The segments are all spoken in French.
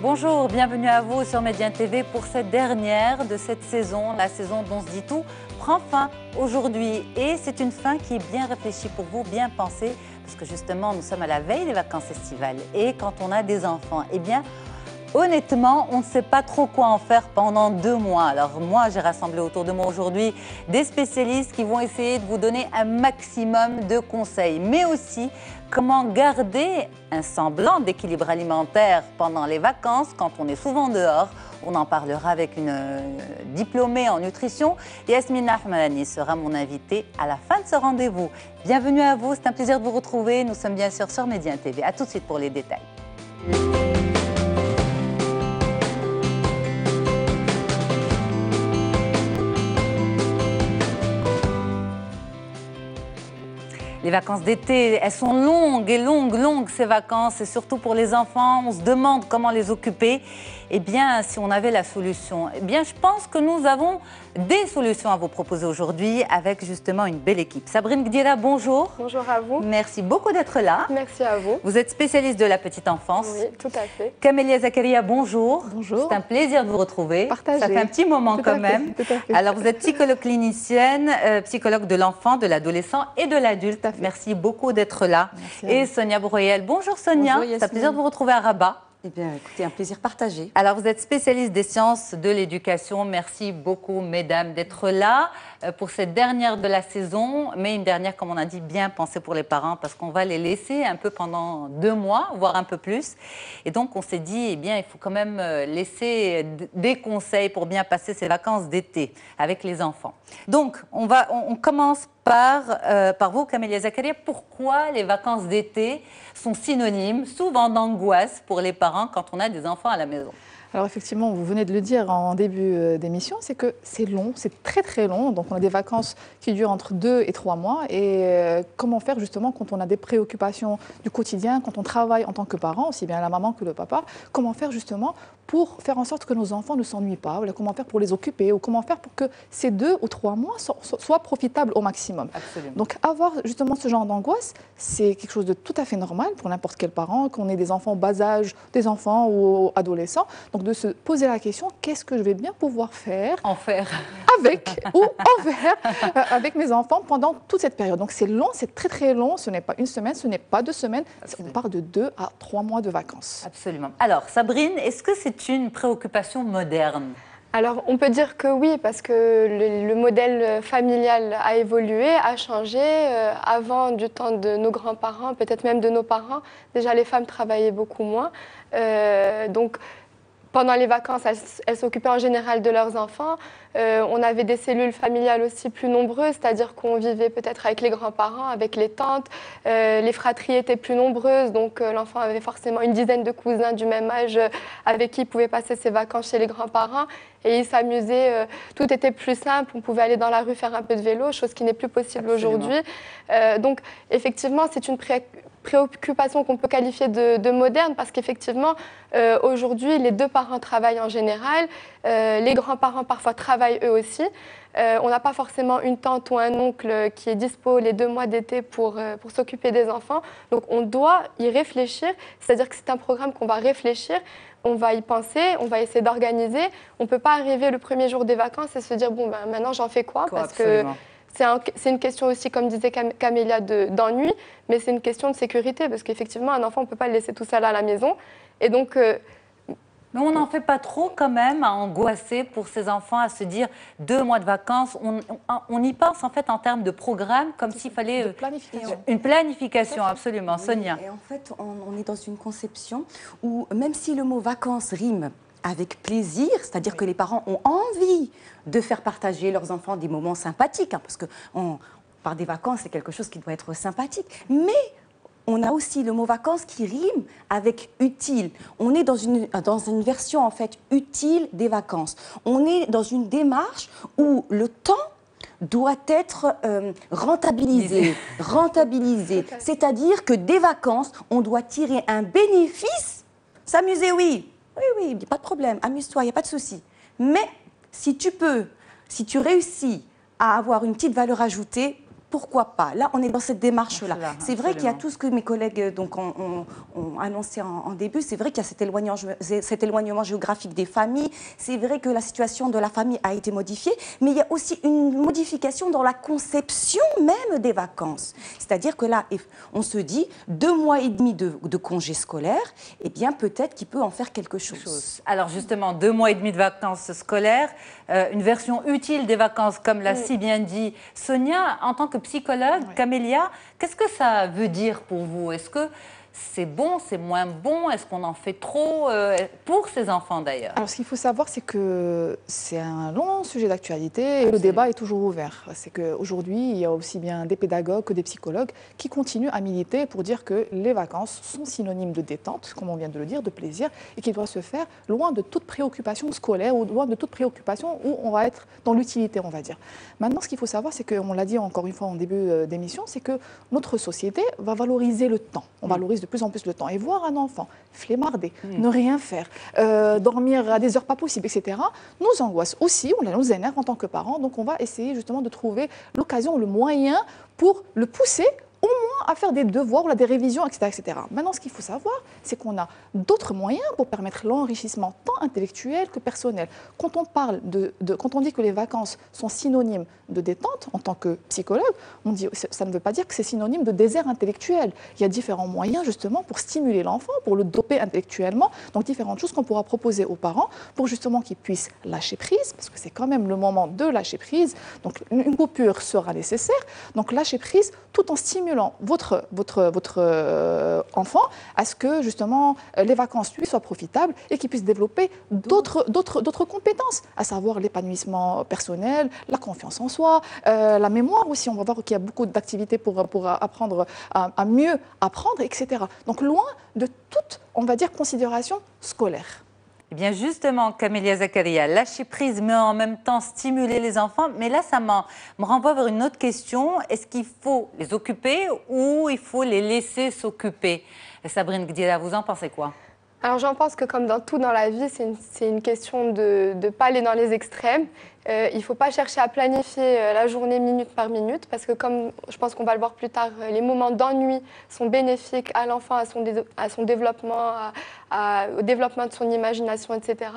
Bonjour, bienvenue à vous sur Médien TV pour cette dernière de cette saison. La saison dont se dit tout prend fin aujourd'hui et c'est une fin qui est bien réfléchie pour vous, bien pensée, parce que justement nous sommes à la veille des vacances estivales et quand on a des enfants, eh bien honnêtement, on ne sait pas trop quoi en faire pendant 2 mois. Alors moi, j'ai rassemblé autour de moi aujourd'hui des spécialistes qui vont essayer de vous donner un maximum de conseils, mais aussi comment garder un semblant d'équilibre alimentaire pendant les vacances quand on est souvent dehors. On en parlera avec une diplômée en nutrition. Yasmina Ahmadani sera mon invitée à la fin de ce rendez-vous. Bienvenue à vous, c'est un plaisir de vous retrouver. Nous sommes bien sûr sur Médien TV. A tout de suite pour les détails. Les vacances d'été, elles sont longues et longues ces vacances et surtout pour les enfants, on se demande comment les occuper. Eh bien, si on avait la solution, eh bien, je pense que nous avons des solutions à vous proposer aujourd'hui avec justement une belle équipe. Sabrine Gdira, bonjour. Bonjour à vous. Merci beaucoup d'être là. Merci à vous. Vous êtes spécialiste de la petite enfance. Oui, tout à fait. Camélia Zakaria, bonjour. Bonjour. C'est un plaisir de vous retrouver. Partagé. Ça fait un petit moment Tout quand à fait, même. tout à fait. Alors, vous êtes psychologue clinicienne, psychologue de l'enfant, de l'adolescent et de l'adulte. Merci beaucoup d'être là. Et Sonia Broyel. Bonjour Sonia. Bonjour, c'est un plaisir de vous retrouver à Rabat. Eh bien, écoutez, un plaisir partagé. Alors, vous êtes spécialiste des sciences de l'éducation. Merci beaucoup, mesdames, d'être là pour cette dernière de la saison. Mais une dernière, comme on a dit, bien pensée pour les parents parce qu'on va les laisser un peu pendant 2 mois, voire un peu plus. Et donc, on s'est dit, eh bien, il faut quand même laisser des conseils pour bien passer ces vacances d'été avec les enfants. Donc, on commence par vous, Camélia Zakaria. Pourquoi les vacances d'été sont synonymes, souvent d'angoisse pour les parents quand on a des enfants à la maison? Alors effectivement, vous venez de le dire en début d'émission, c'est que c'est long, c'est très très long. Donc on a des vacances qui durent entre 2 et 3 mois. Et comment faire justement quand on a des préoccupations du quotidien, quand on travaille en tant que parent, aussi bien la maman que le papa, comment faire justement pour faire en sorte que nos enfants ne s'ennuient pas, ou comment faire pour les occuper, ou comment faire pour que ces 2 ou 3 mois soient profitables au maximum. Absolument. Donc avoir justement ce genre d'angoisse, c'est quelque chose de tout à fait normal pour n'importe quel parent, qu'on ait des enfants bas âge, des enfants ou adolescents. Donc de se poser la question, qu'est-ce que je vais bien pouvoir faire avec ou avec mes enfants pendant toute cette période. Donc c'est long, c'est très très long, ce n'est pas une semaine, ce n'est pas 2 semaines, on parle de 2 à 3 mois de vacances. Absolument. Alors Sabrine, est-ce que c'est une préoccupation moderne? Alors, on peut dire que oui, parce que le modèle familial a évolué, a changé. Avant, du temps de nos grands-parents, peut-être même de nos parents, déjà les femmes travaillaient beaucoup moins. Donc, pendant les vacances, elles s'occupaient en général de leurs enfants. On avait des cellules familiales aussi plus nombreuses, c'est-à-dire qu'on vivait peut-être avec les grands-parents, avec les tantes. Les fratries étaient plus nombreuses, donc l'enfant avait forcément une dizaine de cousins du même âge avec qui il pouvait passer ses vacances chez les grands-parents. Et il s'amusait, tout était plus simple, on pouvait aller dans la rue faire un peu de vélo, chose qui n'est plus possible aujourd'hui. Donc effectivement, c'est une préoccupation qu'on peut qualifier de moderne parce qu'effectivement, aujourd'hui, les 2 parents travaillent en général, les grands-parents parfois travaillent eux aussi. On n'a pas forcément une tante ou un oncle qui est dispo les 2 mois d'été pour s'occuper des enfants. Donc on doit y réfléchir, c'est-à-dire que c'est un programme qu'on va réfléchir, on va y penser, on va essayer d'organiser. On ne peut pas arriver le premier jour des vacances et se dire, bon, ben, maintenant j'en fais quoi, parce absolument. que c'est une question aussi, comme disait Camélia, d'ennui, mais c'est une question de sécurité, parce qu'effectivement, un enfant, on ne peut pas le laisser tout seul à la maison. Et donc... mais on n'en fait pas trop quand même à angoisser pour ces enfants, à se dire 2 mois de vacances. On y pense en fait en termes de programme, comme s'il fallait une planification, absolument. Oui. Sonia. Et en fait, on est dans une conception où même si le mot vacances rime avec plaisir, c'est-à-dire que les parents ont envie de faire partager leurs enfants des moments sympathiques, parce que par des vacances, c'est quelque chose qui doit être sympathique, mais on a aussi le mot vacances qui rime avec utile. On est dans une version en fait utile des vacances. On est dans une démarche où le temps doit être rentabilisé. C'est-à-dire que des vacances, on doit tirer un bénéfice. S'amuser, oui, pas de problème, amuse-toi, il n'y a pas de souci. Mais si tu réussis à avoir une petite valeur ajoutée, pourquoi pas? Là, on est dans cette démarche-là. C'est vrai qu'il y a absolument. tout ce que mes collègues donc, ont annoncé en début. C'est vrai qu'il y a cet éloignement géographique des familles. C'est vrai que la situation de la famille a été modifiée, mais il y a aussi une modification dans la conception même des vacances. C'est-à-dire que là, on se dit 2 mois et demi de congés scolaires, eh bien peut-être qu'il peut en faire quelque chose. Alors justement, 2 mois et demi de vacances scolaires, une version utile des vacances, comme l'a si bien dit Sonia. En tant que psychologue, Camélia, qu'est-ce que ça veut dire pour vous? Est-ce que c'est bon, c'est moins bon? Est-ce qu'on en fait trop pour ces enfants d'ailleurs? Alors, ce qu'il faut savoir, c'est que c'est un long sujet d'actualité et le débat est toujours ouvert. C'est qu'aujourd'hui, il y a aussi bien des pédagogues que des psychologues qui continuent à militer pour dire que les vacances sont synonymes de détente, comme on vient de le dire, de plaisir, et qu'il doit se faire loin de toute préoccupation scolaire ou loin de toute préoccupation où on va être dans l'utilité, on va dire. Maintenant, ce qu'il faut savoir, c'est qu'on l'a dit encore une fois en début d'émission, c'est que notre société va valoriser le temps. On valorise de plus en plus le temps. Et voir un enfant flemmarder, ne rien faire, dormir à des heures pas possibles, etc., nous angoisse aussi, on nous énerve en tant que parents. Donc on va essayer justement de trouver l'occasion, le moyen pour le pousser au moins à faire des devoirs ou des révisions, etc., etc. Maintenant, ce qu'il faut savoir, c'est qu'on a d'autres moyens pour permettre l'enrichissement tant intellectuel que personnel. Quand on parle quand on dit que les vacances sont synonymes de détente, en tant que psychologue, on dit, ça ne veut pas dire que c'est synonyme de désert intellectuel. Il y a différents moyens justement pour stimuler l'enfant, pour le doper intellectuellement, donc différentes choses qu'on pourra proposer aux parents pour justement qu'ils puissent lâcher prise, parce que c'est quand même le moment de lâcher prise. Donc une coupure sera nécessaire, donc lâcher prise tout en stimulant votre enfant à ce que justement les vacances lui soient profitables et qu'il puisse développer d'autres compétences, à savoir l'épanouissement personnel, la confiance en soi, la mémoire aussi. On va voir qu'il y a beaucoup d'activités pour apprendre à mieux apprendre, etc. Donc loin de toute, on va dire, considération scolaire. Eh bien justement, Camélia Zakaria, lâcher prise mais en même temps stimuler les enfants. Mais là, ça me renvoie vers une autre question. Est-ce qu'il faut les occuper ou il faut les laisser s'occuper? Sabrine Gdila, vous en pensez quoi? Alors j'en pense que comme dans tout dans la vie, c'est une question de ne pas aller dans les extrêmes. Il ne faut pas chercher à planifier la journée minute par minute parce que comme je pense qu'on va le voir plus tard, les moments d'ennui sont bénéfiques à l'enfant, à son développement, au développement de son imagination, etc.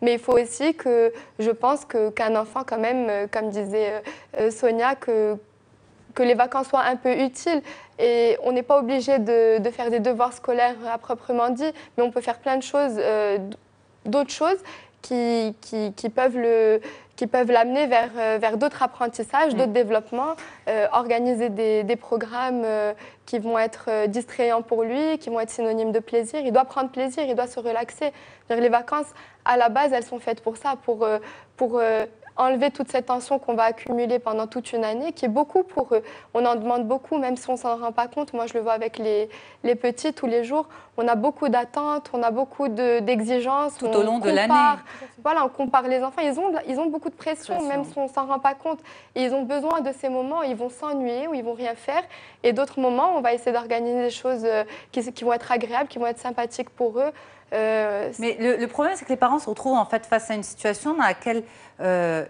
Mais il faut aussi que je pense qu'un enfant quand même, comme disait Sonia, que les vacances soient un peu utiles. Et on n'est pas obligé de faire des devoirs scolaires à proprement dit, mais on peut faire plein de choses, d'autres choses qui peuvent l'amener vers d'autres apprentissages, d'autres développements, organiser des programmes qui vont être distrayants pour lui, qui vont être synonymes de plaisir. Il doit prendre plaisir, il doit se relaxer. Les vacances, à la base, elles sont faites pour ça, pour enlever toute cette tension qu'on va accumuler pendant toute une année, qui est beaucoup pour eux. On en demande beaucoup, même si on ne s'en rend pas compte. Moi, je le vois avec les petits tous les jours. On a beaucoup d'attentes, on a beaucoup d'exigences. Tout au long de l'année. Voilà, on compare les enfants. Ils ont beaucoup de pression, même si on ne s'en rend pas compte. Et ils ont besoin de ces moments où ils vont s'ennuyer, où ils ne vont rien faire. Et d'autres moments, on va essayer d'organiser des choses qui vont être agréables, qui vont être sympathiques pour eux. Mais le problème, c'est que les parents se retrouvent en fait face à une situation dans laquelle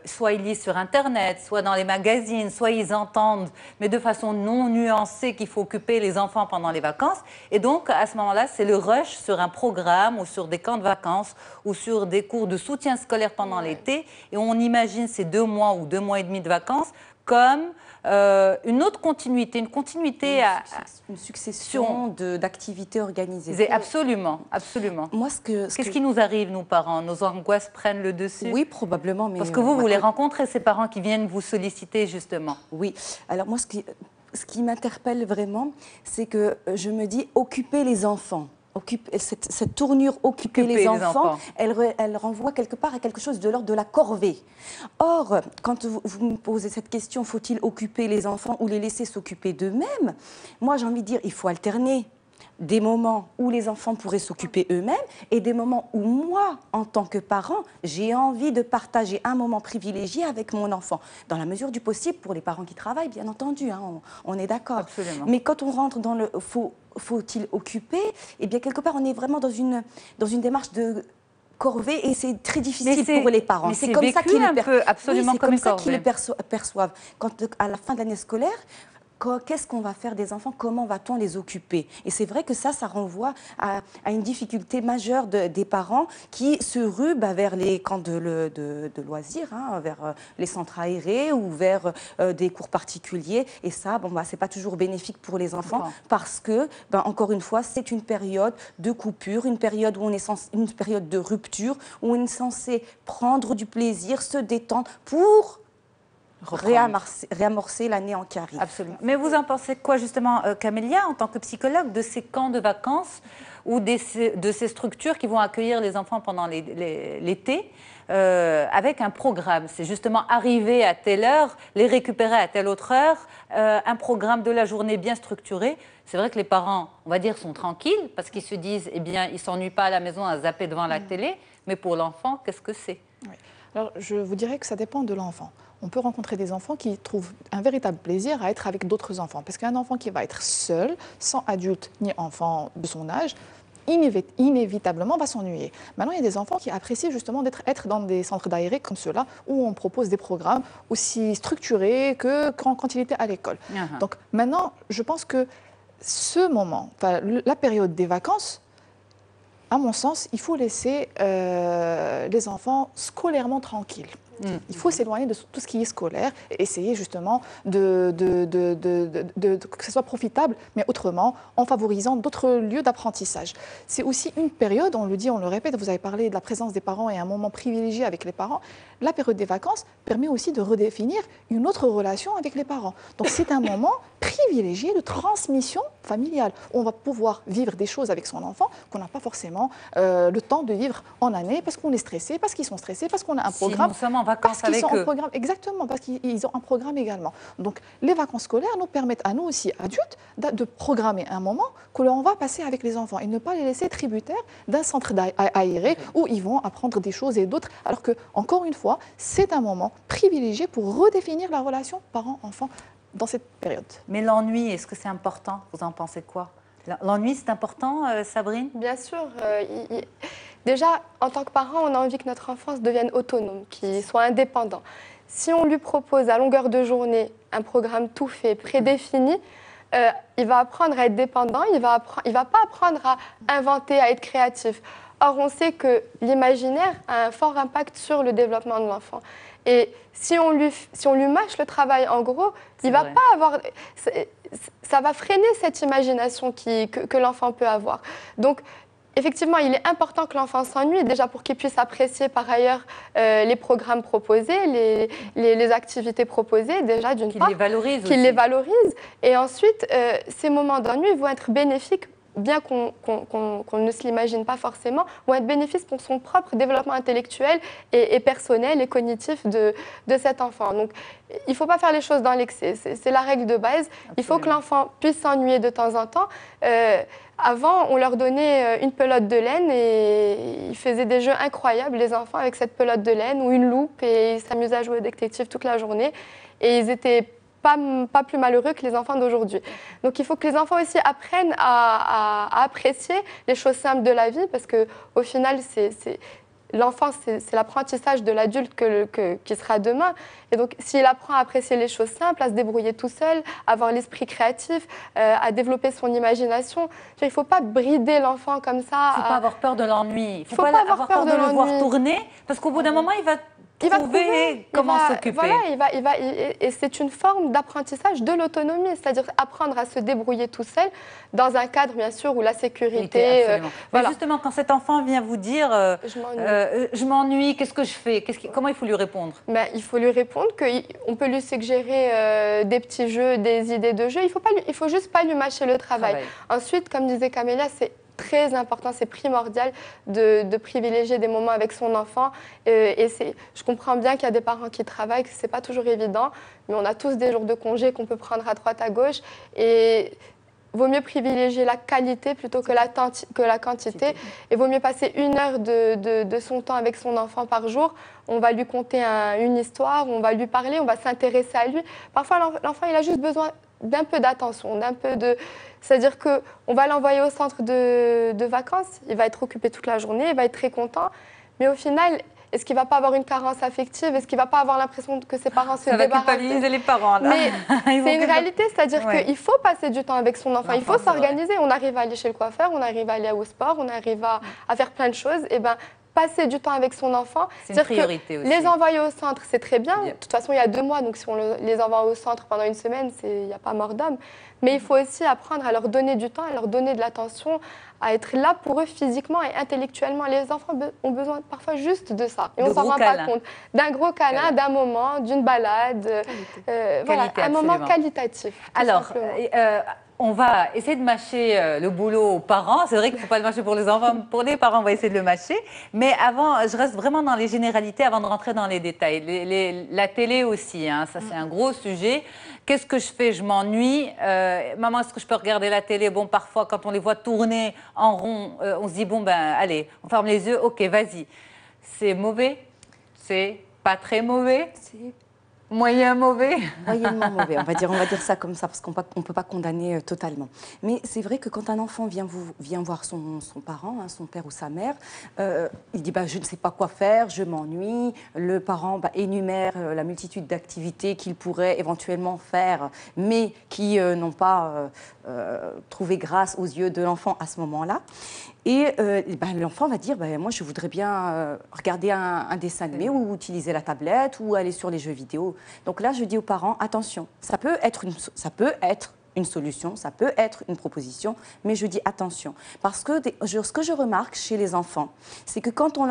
soit ils lisent sur Internet, soit dans les magazines, soit ils entendent, mais de façon non nuancée, qu'il faut occuper les enfants pendant les vacances. Et donc, à ce moment-là, c'est le rush sur un programme ou sur des camps de vacances ou sur des cours de soutien scolaire pendant l'été. Et on imagine ces 2 mois ou 2 mois et demi de vacances comme une autre continuité, une succession d'activités organisées. Absolument, absolument. Qu'est-ce qui nous arrive, nous, parents? Nos angoisses prennent le dessus? Oui, probablement. Mais parce que vous les rencontrez, ces parents qui viennent vous solliciter, justement. Oui. Alors, moi, ce qui m'interpelle vraiment, c'est que je me dis, occuper les enfants. Cette tournure occuper les enfants, elle renvoie quelque part à quelque chose de l'ordre de la corvée. Or, quand vous me posez cette question, faut-il occuper les enfants ou les laisser s'occuper d'eux-mêmes? Moi, j'ai envie de dire, il faut alterner des moments où les enfants pourraient s'occuper eux-mêmes et des moments où moi, en tant que parent, j'ai envie de partager un moment privilégié avec mon enfant. Dans la mesure du possible, pour les parents qui travaillent, bien entendu, hein, on est d'accord. Absolument. Mais quand on rentre dans le faut-il occuper, eh bien, quelque part, on est vraiment dans une démarche de corvée et c'est très difficile pour les parents. C'est comme ça qu'ils absolument comme ça qu'ils le perçoivent. Quand à la fin de l'année scolaire, qu'est-ce qu'on va faire des enfants? Comment va-t-on les occuper? Et c'est vrai que ça renvoie à une difficulté majeure des parents qui se ruent vers les camps de loisirs, hein, vers les centres aérés ou vers des cours particuliers. Et ça, c'est pas toujours bénéfique pour les enfants parce que, encore une fois, c'est une période de coupure, une période où une période de rupture, où on est censé prendre du plaisir, se détendre pour réamorcer l'année en qui arrive. Absolument. Mais vous en pensez quoi justement, Camélia, en tant que psychologue, de ces camps de vacances ou de ces structures qui vont accueillir les enfants pendant l'été avec un programme? C'est justement arriver à telle heure, les récupérer à telle autre heure, un programme de la journée bien structuré. C'est vrai que les parents, on va dire, sont tranquilles parce qu'ils se disent, eh bien, ils ne s'ennuient pas à la maison à zapper devant la télé, mais pour l'enfant, qu'est-ce que c'est? Oui. Alors, je vous dirais que ça dépend de l'enfant. On peut rencontrer des enfants qui trouvent un véritable plaisir à être avec d'autres enfants. Parce qu'un enfant qui va être seul, sans adulte ni enfant de son âge, inévitablement va s'ennuyer. Maintenant, il y a des enfants qui apprécient justement être dans des centres d'aérés comme ceux-là, où on propose des programmes aussi structurés que quand il était à l'école. Donc maintenant, je pense que ce moment, la période des vacances, à mon sens, il faut laisser les enfants scolairement tranquilles. Il faut s'éloigner de tout ce qui est scolaire et essayer justement que ce soit profitable, mais autrement, en favorisant d'autres lieux d'apprentissage. C'est aussi une période, on le dit, on le répète, vous avez parlé de la présence des parents et un moment privilégié avec les parents. La période des vacances permet aussi de redéfinir une autre relation avec les parents. Donc c'est un moment privilégié de transmission familiale. On va pouvoir vivre des choses avec son enfant qu'on n'a pas forcément le temps de vivre en année parce qu'on est stressé, parce qu'ils sont stressés, parce qu'on a un programme. Si nous sommes en vacances avec eux. Exactement, parce qu'ils ont un programme également. Donc les vacances scolaires nous permettent à nous aussi, adultes, de programmer un moment que l'on va passer avec les enfants et ne pas les laisser tributaires d'un centre aéré où ils vont apprendre des choses et d'autres. Alors que, encore une fois, c'est un moment privilégié pour redéfinir la relation parent-enfant dans cette période. Mais l'ennui, est-ce que c'est important? Vous en pensez quoi? L'ennui, c'est important, Sabrine? Bien sûr. Déjà, en tant que parent, on a envie que notre enfant devienne autonome, qu'il soit indépendant. Si on lui propose à longueur de journée un programme tout fait, prédéfini, il va apprendre à être dépendant, il va pas apprendre à inventer, à être créatif. Or, on sait que l'imaginaire a un fort impact sur le développement de l'enfant. Et si on lui mâche le travail, en gros, il va pas avoir... Ça va freiner cette imagination que l'enfant peut avoir. Donc, effectivement, il est important que l'enfant s'ennuie, déjà pour qu'il puisse apprécier par ailleurs les programmes proposés, les activités proposées, déjà d'une part. Qu'il les valorise Qu'il les valorise. Et ensuite, ces moments d'ennui vont être bénéfiques, bien qu'on ne se l'imagine pas forcément, vont être bénéfiques pour son propre développement intellectuel et personnel et cognitif de cet enfant. Donc, il ne faut pas faire les choses dans l'excès, c'est la règle de base. Absolument. Il faut que l'enfant puisse s'ennuyer de temps en temps. Avant, on leur donnait une pelote de laine et ils faisaient des jeux incroyables, les enfants, avec cette pelote de laine ou une loupe, et ils s'amusaient à jouer au détective toute la journée. Et ils étaient pas plus malheureux que les enfants d'aujourd'hui. Donc il faut que les enfants aussi apprennent à apprécier les choses simples de la vie, parce qu'au final, l'enfant, c'est l'apprentissage de l'adulte qui sera demain. Et donc, s'il apprend à apprécier les choses simples, à se débrouiller tout seul, à avoir l'esprit créatif, à développer son imagination, il ne faut pas brider l'enfant comme ça. Il ne faut pas avoir peur de l'ennui. Il ne faut pas avoir peur de le voir tourner, parce qu'au bout d'un moment, il va trouver comment s'occuper. Voilà, et c'est une forme d'apprentissage de l'autonomie, c'est-à-dire apprendre à se débrouiller tout seul, dans un cadre, bien sûr, où la sécurité... Mais justement, quand cet enfant vient vous dire je m'ennuie, qu'est-ce que je fais? Comment il faut lui répondre? Il faut lui répondre qu'on peut lui suggérer des petits jeux, des idées de jeux. Il faut juste pas lui mâcher le travail. Ensuite, comme disait Camélia, c'est très important, c'est primordial de privilégier des moments avec son enfant. Je comprends bien qu'il y a des parents qui travaillent, que ce n'est pas toujours évident, mais on a tous des jours de congé qu'on peut prendre à droite, à gauche. Et vaut mieux privilégier la qualité plutôt que la quantité. Et vaut mieux passer 1 heure de son temps avec son enfant par jour. On va lui conter une histoire, on va lui parler, on va s'intéresser à lui. Parfois, l'enfant, il a juste besoin d'un peu d'attention, c'est-à-dire qu'on va l'envoyer au centre de vacances, il va être occupé toute la journée, il va être très content, Mais au final, est-ce qu'il ne va pas avoir une carence affective? Est-ce qu'il ne va pas avoir l'impression que ses parents se Ça va débarrassent? culpabiliser les parents, là. Mais c'est une réalité, c'est-à-dire Ouais. qu'il faut passer du temps avec son enfant, il faut L'enfant, c'est s'organiser. On arrive à aller chez le coiffeur, on arrive à aller au sport, on arrive à faire plein de choses. Et ben, passer du temps avec son enfant, C'est une priorité aussi. les envoyer au centre, c'est très bien. Bien. De toute façon, il y a 2 mois, donc si on les envoie au centre pendant une semaine, il n'y a pas mort d'homme. Mais il faut aussi apprendre à leur donner du temps, à leur donner de l'attention, à être là pour eux physiquement et intellectuellement. Les enfants ont besoin parfois juste de ça. Et on ne s'en rend pas compte. D'un gros câlin, d'un moment, d'une balade. Voilà, un moment qualitatif. Alors, on va essayer de mâcher le boulot aux parents. C'est vrai qu'il ne faut pas le mâcher pour les enfants. Pour les parents, on va essayer de le mâcher. Mais avant, je reste vraiment dans les généralités avant de rentrer dans les détails. La télé aussi, hein, ça c'est un gros sujet. Qu'est-ce que je fais? Je m'ennuie. Maman, est-ce que je peux regarder la télé? Bon, parfois, quand on les voit tourner en rond, on se dit, bon, ben, allez, on ferme les yeux. OK, vas-y. C'est mauvais? C'est pas très mauvais? Moyen mauvais? Moyennement mauvais, on va dire ça comme ça, parce qu'on ne peut pas condamner totalement. Mais c'est vrai que quand un enfant vient voir son parent, hein, son père ou sa mère, il dit je ne sais pas quoi faire, je m'ennuie. Le parent énumère la multitude d'activités qu'il pourrait éventuellement faire, mais qui n'ont pas trouvé grâce aux yeux de l'enfant à ce moment-là. Et l'enfant va dire, moi je voudrais bien regarder un dessin animé ou utiliser la tablette ou aller sur les jeux vidéo. Donc là, je dis aux parents, attention, ça peut être une solution, ça peut être une proposition, mais je dis attention. Parce que ce que je remarque chez les enfants, c'est que quand on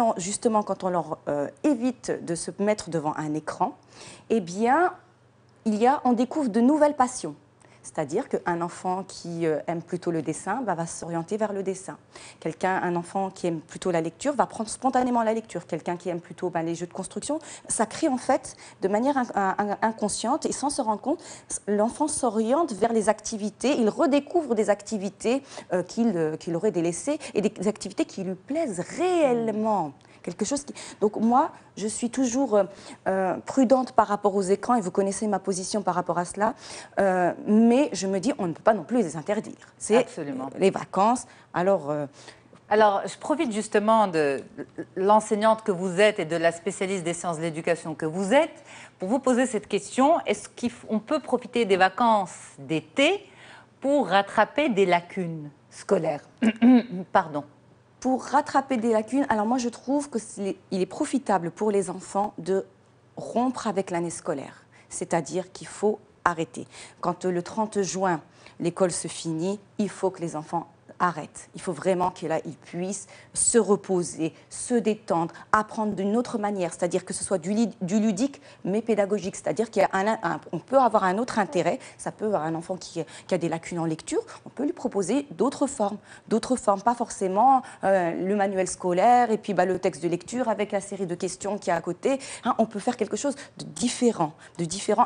leur évite de se mettre devant un écran, eh bien, on découvre de nouvelles passions. C'est-à-dire qu'un enfant qui aime plutôt le dessin va s'orienter vers le dessin. Un enfant qui aime plutôt la lecture va prendre spontanément la lecture. Quelqu'un qui aime plutôt les jeux de construction, ça crée en fait de manière inconsciente et sans se rendre compte, l'enfant s'oriente vers les activités, il redécouvre des activités qu'il aurait délaissées et des activités qui lui plaisent réellement. Donc moi, je suis toujours prudente par rapport aux écrans et vous connaissez ma position par rapport à cela, mais je me dis, on ne peut pas non plus les interdire. C'est absolument les vacances, alors... Alors, je profite justement de l'enseignante que vous êtes et de la spécialiste des sciences de l'éducation que vous êtes pour vous poser cette question. Est-ce qu'on peut profiter des vacances d'été pour rattraper des lacunes scolaires? Pardon. Pour rattraper des lacunes, alors moi je trouve qu'il est profitable pour les enfants de rompre avec l'année scolaire. C'est-à-dire qu'il faut arrêter. Quand le 30 juin, l'école se finit, il faut que les enfants arrêtent. Il faut vraiment qu'ils puissent se reposer, se détendre, apprendre d'une autre manière, c'est-à-dire que ce soit du ludique mais pédagogique, c'est-à-dire qu'on peut avoir un autre intérêt. Ça peut avoir un enfant qui a des lacunes en lecture, on peut lui proposer d'autres formes, pas forcément le manuel scolaire et puis le texte de lecture avec la série de questions qui est à côté. Hein, on peut faire quelque chose de différent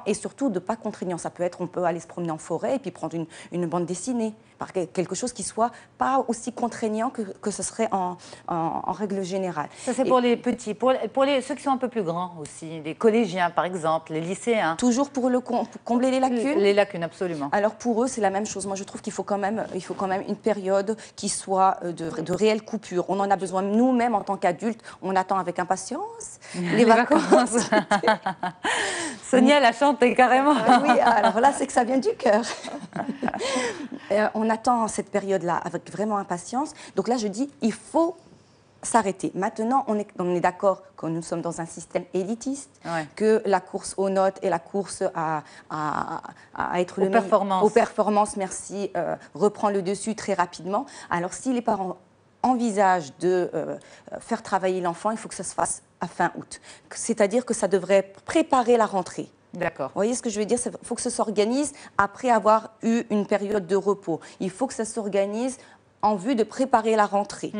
et surtout de pas contraignant. Ça peut être, on peut aller se promener en forêt et puis prendre une bande dessinée, quelque chose qui soit pas aussi contraignant que ce serait en règle générale. Ça, c'est pour les petits. Pour ceux qui sont un peu plus grands aussi, les collégiens par exemple, les lycéens. Toujours pour combler les lacunes? Les lacunes, absolument. Alors pour eux, c'est la même chose. Moi, je trouve qu'il faut quand même une période qui soit de réelle coupure. On en a besoin nous-mêmes en tant qu'adultes. On attend avec impatience les vacances. Sonia l'a chanté carrément. Oui, alors là, c'est que ça vient du cœur. On attend cette période-là avec vraiment impatience. Donc là, je dis, il faut s'arrêter. Maintenant, on est d'accord que nous sommes dans un système élitiste, que la course aux notes et la course à être le meilleur, aux performances, merci, reprend le dessus très rapidement. Alors, si les parents envisagent de faire travailler l'enfant, il faut que ça se fasse à fin août. C'est-à-dire que ça devrait préparer la rentrée. D'accord. Vous voyez ce que je veux dire? Il faut que ça s'organise après avoir eu une période de repos. Il faut que ça s'organise en vue de préparer la rentrée.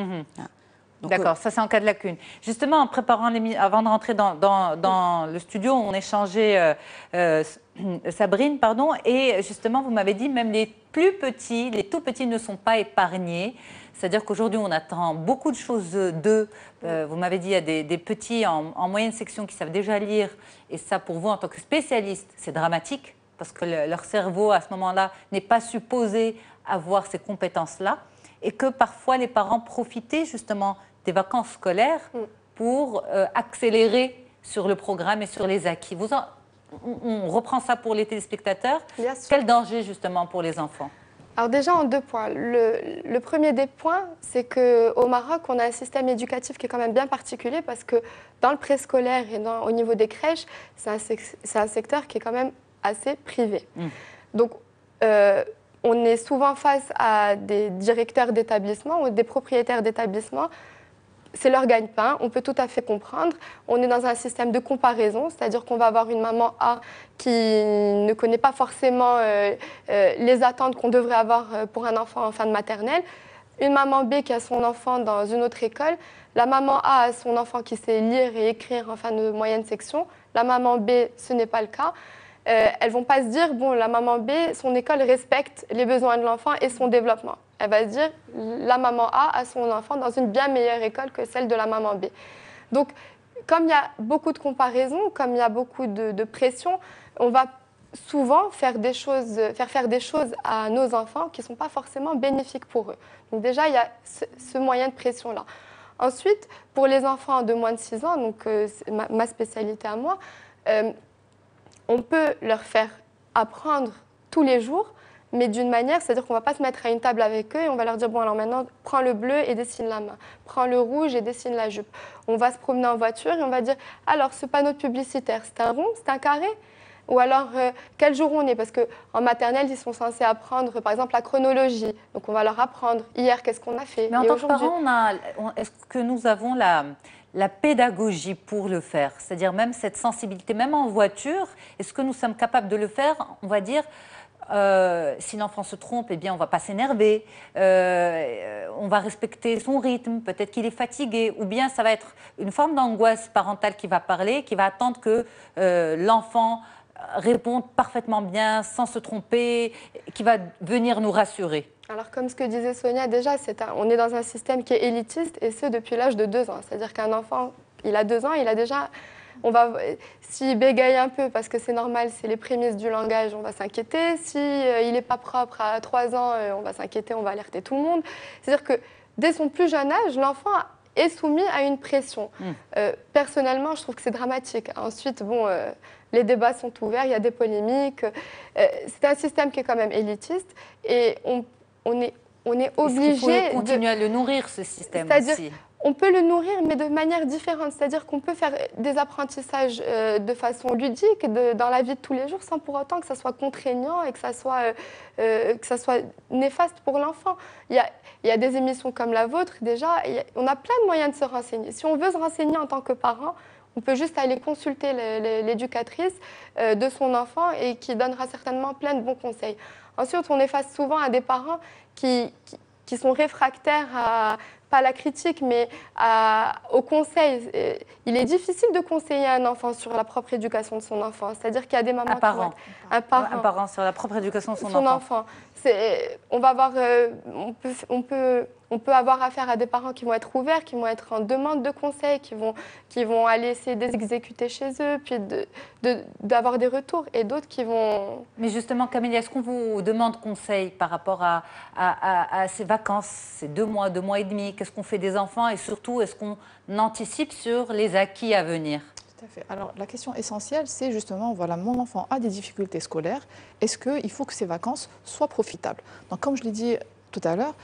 D'accord, ça c'est en cas de lacune. Justement, en préparant avant de rentrer dans le studio, on échangeait Sabrine, et justement, vous m'avez dit même les plus petits, les tout petits ne sont pas épargnés. C'est-à-dire qu'aujourd'hui, on attend beaucoup de choses d'eux. Vous m'avez dit, il y a des petits en moyenne section qui savent déjà lire. Et ça, pour vous, en tant que spécialiste, c'est dramatique parce que leur cerveau, à ce moment-là, n'est pas supposé avoir ces compétences-là. Et que parfois, les parents profitaient justement des vacances scolaires pour accélérer sur le programme et sur les acquis. On reprend ça pour les téléspectateurs. Bien sûr. Quel danger justement pour les enfants? Alors déjà en 2 points. Le premier des points, c'est qu'au Maroc, on a un système éducatif qui est quand même bien particulier parce que dans le préscolaire et au niveau des crèches, c'est un secteur qui est quand même assez privé. Donc on est souvent face à des directeurs d'établissements ou des propriétaires d'établissements. C'est leur gagne-pain, on peut tout à fait comprendre. On est dans un système de comparaison, c'est-à-dire qu'on va avoir une maman A qui ne connaît pas forcément les attentes qu'on devrait avoir pour un enfant en fin de maternelle, une maman B qui a son enfant dans une autre école, la maman A a son enfant qui sait lire et écrire en fin de moyenne section, la maman B, ce n'est pas le cas. Elles ne vont pas se dire, bon, la maman B, son école respecte les besoins de l'enfant et son développement. Elle va se dire, la maman A a son enfant dans une bien meilleure école que celle de la maman B. Donc, comme il y a beaucoup de comparaisons, comme il y a beaucoup de pression, on va souvent faire faire des choses à nos enfants qui ne sont pas forcément bénéfiques pour eux. Donc déjà, il y a ce moyen de pression-là. Ensuite, pour les enfants de moins de 6 ans, donc c'est ma spécialité à moi, on peut leur faire apprendre tous les jours, mais d'une manière, c'est-à-dire qu'on ne va pas se mettre à une table avec eux et on va leur dire, bon alors maintenant, prends le bleu et dessine la main, prends le rouge et dessine la jupe. On va se promener en voiture et on va dire, alors ce panneau publicitaire, c'est un rond, c'est un carré? Ou alors, quel jour on est? Parce qu'en maternelle, ils sont censés apprendre, par exemple, la chronologie. Donc, on va leur apprendre, hier, qu'est-ce qu'on a fait? Mais en tant que parent, est-ce que nous avons la pédagogie pour le faire? C'est-à-dire même cette sensibilité, même en voiture, est-ce que nous sommes capables de le faire? On va dire, si l'enfant se trompe, eh bien, on ne va pas s'énerver, on va respecter son rythme, peut-être qu'il est fatigué, ou bien ça va être une forme d'angoisse parentale qui va parler, qui va attendre que l'enfant réponde parfaitement bien, sans se tromper, qui va venir nous rassurer. Alors, comme ce que disait Sonia, déjà, on est dans un système qui est élitiste, et ce, depuis l'âge de 2 ans. C'est-à-dire qu'un enfant, il a 2 ans, il a déjà... S'il bégaye un peu, parce que c'est normal, c'est les prémices du langage, on va s'inquiéter. S'il n'est pas propre à 3 ans, on va s'inquiéter, on va alerter tout le monde. C'est-à-dire que dès son plus jeune âge, l'enfant est soumis à une pression. Personnellement, je trouve que c'est dramatique. Ensuite, bon, les débats sont ouverts, il y a des polémiques. C'est un système qui est quand même élitiste et on est obligé... Est-ce qu'il faut continuer à le nourrir, ce système aussi? On peut le nourrir, mais de manière différente. C'est-à-dire qu'on peut faire des apprentissages de façon ludique dans la vie de tous les jours, sans pour autant que ça soit contraignant et que ça soit néfaste pour l'enfant. Il y a des émissions comme la vôtre, déjà, on a plein de moyens de se renseigner. Si on veut se renseigner en tant que parent, on peut juste aller consulter l'éducatrice de son enfant et qui donnera certainement plein de bons conseils. Ensuite, on est face souvent à des parents qui sont réfractaires pas à la critique, mais au conseil. Il est difficile de conseiller un enfant sur la propre éducation de son enfant. C'est-à-dire qu'il y a des mamans... Un parent sur la propre éducation de son enfant. On peut avoir affaire à des parents qui vont être ouverts, qui vont être en demande de conseils, qui vont aller essayer d'exécuter chez eux, puis d'avoir des retours, et d'autres qui vont... Mais justement, Camélia, est-ce qu'on vous demande conseil par rapport à ces vacances, ces 2 mois, 2 mois et demi? Qu'est-ce qu'on fait des enfants? Et surtout, est-ce qu'on anticipe sur les acquis à venir? Tout à fait. Alors, la question essentielle, c'est justement, voilà, mon enfant a des difficultés scolaires. Est-ce qu'il faut que ces vacances soient profitables? Donc, comme je l'ai dit tout à l'heure,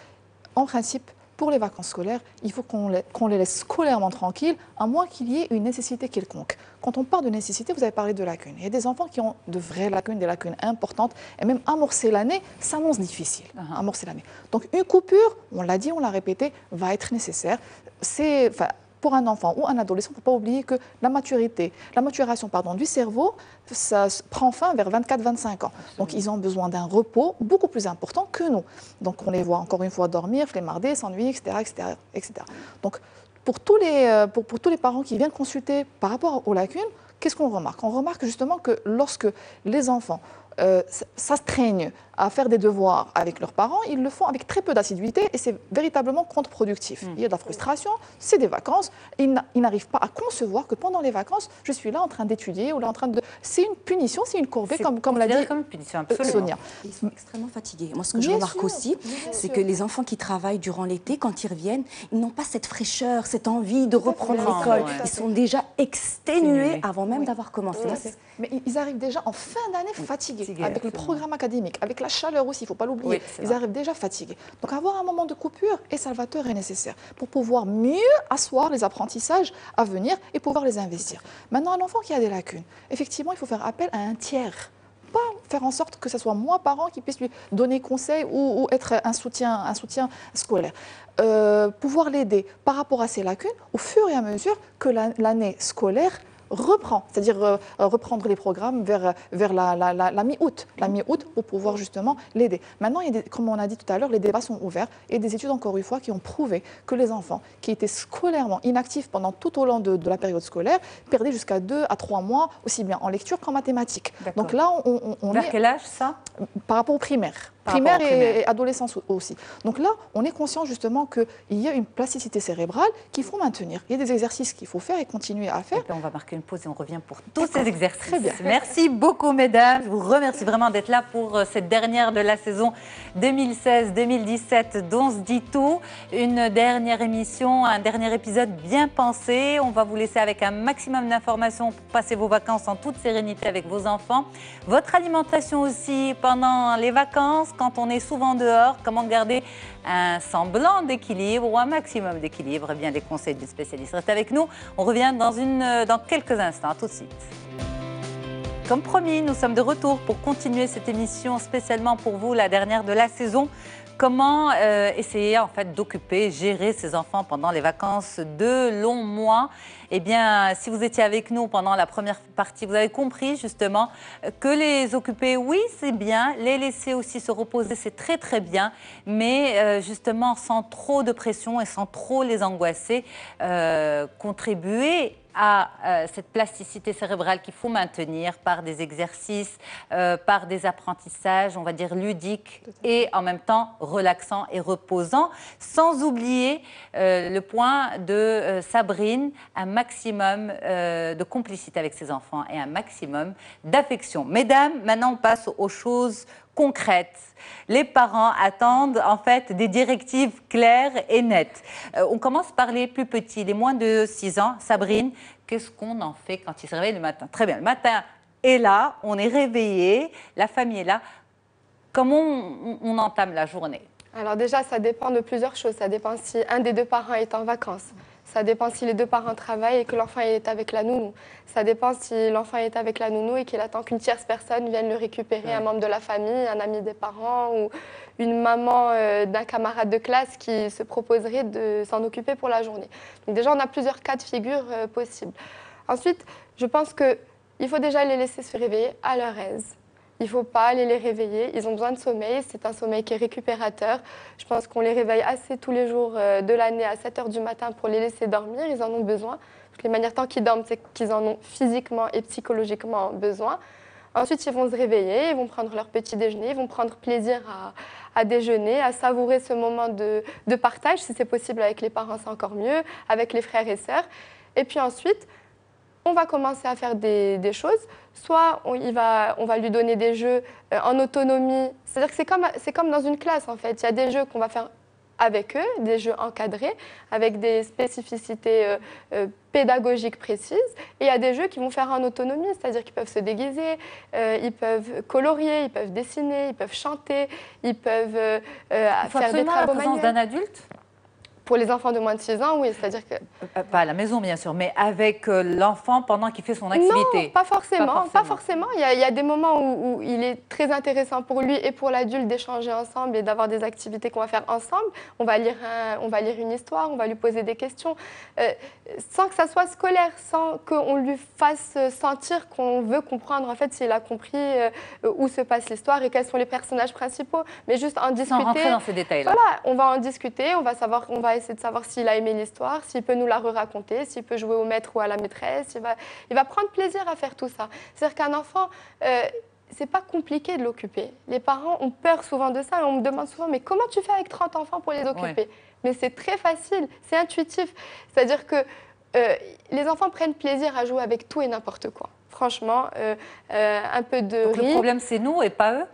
en principe, pour les vacances scolaires, il faut qu'on les laisse scolairement tranquilles, à moins qu'il y ait une nécessité quelconque. Quand on parle de nécessité, vous avez parlé de lacunes. Il y a des enfants qui ont de vraies lacunes, des lacunes importantes, et même amorcer l'année s'annonce difficile. Amorcer l'année. Donc une coupure, on l'a dit, on l'a répété, va être nécessaire. Pour un enfant ou un adolescent, il ne faut pas oublier que la maturation du cerveau, ça prend fin vers 24-25 ans. Absolument. Donc, ils ont besoin d'un repos beaucoup plus important que nous. Donc, on les voit encore une fois dormir, flemmarder, s'ennuyer, etc., etc. Donc, pour tous les parents qui viennent consulter par rapport aux lacunes, qu'est-ce qu'on remarque? On remarque justement que lorsque les enfants s'astreignent à faire des devoirs avec leurs parents, ils le font avec très peu d'assiduité et c'est véritablement contre-productif. Il y a de la frustration, c'est des vacances, ils n'arrivent pas à concevoir que pendant les vacances, je suis là en train d'étudier ou là en train de... C'est une punition, c'est une corvée, comme l'a dit comme une punition, absolument. Sonia. Ils sont extrêmement fatigués. Moi, ce que je remarque aussi, c'est que les enfants qui travaillent durant l'été, quand ils reviennent, ils n'ont pas cette fraîcheur, cette envie de reprendre l'école. Ouais. Ils sont déjà exténués avant même d'avoir commencé. Mais ils arrivent déjà en fin d'année fatigués, avec le absolument. programme académique, avec la chaleur aussi, il ne faut pas l'oublier. Oui, c'est Ils vrai. arrivent déjà fatigués. Donc avoir un moment de coupure est salvateur et nécessaire pour pouvoir mieux asseoir les apprentissages à venir et pouvoir les investir. Maintenant, un enfant qui a des lacunes, effectivement, il faut faire appel à un tiers. Pas faire en sorte que ce soit moi, parent, qui puisse lui donner conseil ou être un soutien scolaire. Pouvoir l'aider par rapport à ses lacunes au fur et à mesure que l'année scolaire reprend, c'est-à-dire reprendre les programmes vers la mi-août, pour pouvoir justement l'aider. Maintenant, comme on a dit tout à l'heure, les débats sont ouverts et des études, encore une fois, qui ont prouvé que les enfants qui étaient scolairement inactifs pendant tout au long de la période scolaire perdaient jusqu'à 2 à 3 mois, aussi bien en lecture qu'en mathématiques. Donc là, on Vers est quel âge, ça? par rapport aux primaires. Par rapport aux primaires. Et adolescence aussi. Donc là, on est conscient justement qu'il y a une plasticité cérébrale qu'il faut maintenir. Il y a des exercices qu'il faut faire et continuer à faire. Et puis on va marquer une pause et on revient pour tous ces exercices. Très bien. Merci beaucoup, mesdames. Je vous remercie vraiment d'être là pour cette dernière de la saison 2016-2017 d'On se dit tout. Une dernière émission, un dernier épisode bien pensé. On va vous laisser avec un maximum d'informations pour passer vos vacances en toute sérénité avec vos enfants. Votre alimentation aussi pendant les vacances, quand on est souvent dehors, comment garder un semblant d'équilibre ou un maximum d'équilibre. Eh bien, les conseils du spécialiste. Restez avec nous. On revient dans quelques instants. À tout de suite. Comme promis, nous sommes de retour pour continuer cette émission spécialement pour vous, la dernière de la saison. Comment essayer en fait d'occuper, gérer ses enfants pendant les vacances de longs mois. Eh bien, si vous étiez avec nous pendant la première partie, vous avez compris justement que les occuper, oui, c'est bien. Les laisser aussi se reposer, c'est très très bien. Mais justement, sans trop de pression et sans trop les angoisser, contribuer à cette plasticité cérébrale qu'il faut maintenir par des exercices, par des apprentissages, on va dire ludiques et en même temps relaxants et reposants, sans oublier le point de Sabrine, un maximum de complicité avec ses enfants et un maximum d'affection. Mesdames, maintenant on passe aux choses concrètes. Les parents attendent en fait des directives claires et nettes. On commence par les plus petits, les moins de 6 ans. Sabrine, qu'est-ce qu'on en fait quand ils se réveillent le matin? Très bien, le matin est là, on est réveillé, la famille est là. Comment on entame la journée? Alors déjà, ça dépend de plusieurs choses. Ça dépend si un des deux parents est en vacances. Ça dépend si les deux parents travaillent et que l'enfant est avec la nounou. Ça dépend si l'enfant est avec la nounou et qu'il attend qu'une tierce personne vienne le récupérer, un membre de la famille, un ami des parents ou une maman d'un camarade de classe qui se proposerait de s'en occuper pour la journée. Donc déjà, on a plusieurs cas de figure possibles. Ensuite, je pense qu'il faut déjà les laisser se réveiller à leur aise. Il ne faut pas aller les réveiller, ils ont besoin de sommeil, c'est un sommeil qui est récupérateur. Je pense qu'on les réveille assez tous les jours de l'année à 7 h du matin pour les laisser dormir, ils en ont besoin. De toutes les manières, tant qu'ils dorment, c'est qu'ils en ont physiquement et psychologiquement besoin. Ensuite, ils vont se réveiller, ils vont prendre leur petit déjeuner, ils vont prendre plaisir à déjeuner, à savourer ce moment de partage, si c'est possible avec les parents, c'est encore mieux, avec les frères et sœurs. Et puis ensuite, on va commencer à faire des choses. Soit on va lui donner des jeux en autonomie. C'est-à-dire que c'est comme dans une classe, en fait. Il y a des jeux qu'on va faire avec eux, des jeux encadrés, avec des spécificités pédagogiques précises. Et il y a des jeux qui vont faire en autonomie, c'est-à-dire qu'ils peuvent se déguiser, ils peuvent colorier, ils peuvent dessiner, ils peuvent chanter, ils peuvent faire des travaux la présence manuels. d'un adulte? Pour les enfants de moins de 6 ans, oui, c'est-à-dire que... Pas à la maison, bien sûr, mais avec l'enfant pendant qu'il fait son activité. Non, pas forcément. Il y a des moments où il est très intéressant pour lui et pour l'adulte d'échanger ensemble et d'avoir des activités qu'on va faire ensemble. On va lire une histoire, on va lui poser des questions, sans que ça soit scolaire, sans qu'on lui fasse sentir qu'on veut comprendre, en fait, s'il a compris où se passe l'histoire et quels sont les personnages principaux, mais juste en discuter. Sans rentrer dans ces détails-là. Voilà, on va en discuter, on va essayer de savoir s'il a aimé l'histoire, s'il peut nous la raconter, s'il peut jouer au maître ou à la maîtresse. Il va prendre plaisir à faire tout ça. C'est-à-dire qu'un enfant, c'est pas compliqué de l'occuper. Les parents ont peur souvent de ça et on me demande souvent, mais comment tu fais avec 30 enfants pour les occuper? Ouais. Mais c'est très facile, c'est intuitif. C'est-à-dire que les enfants prennent plaisir à jouer avec tout et n'importe quoi. Franchement, un peu de Donc, le riz. problème, c'est nous et pas eux?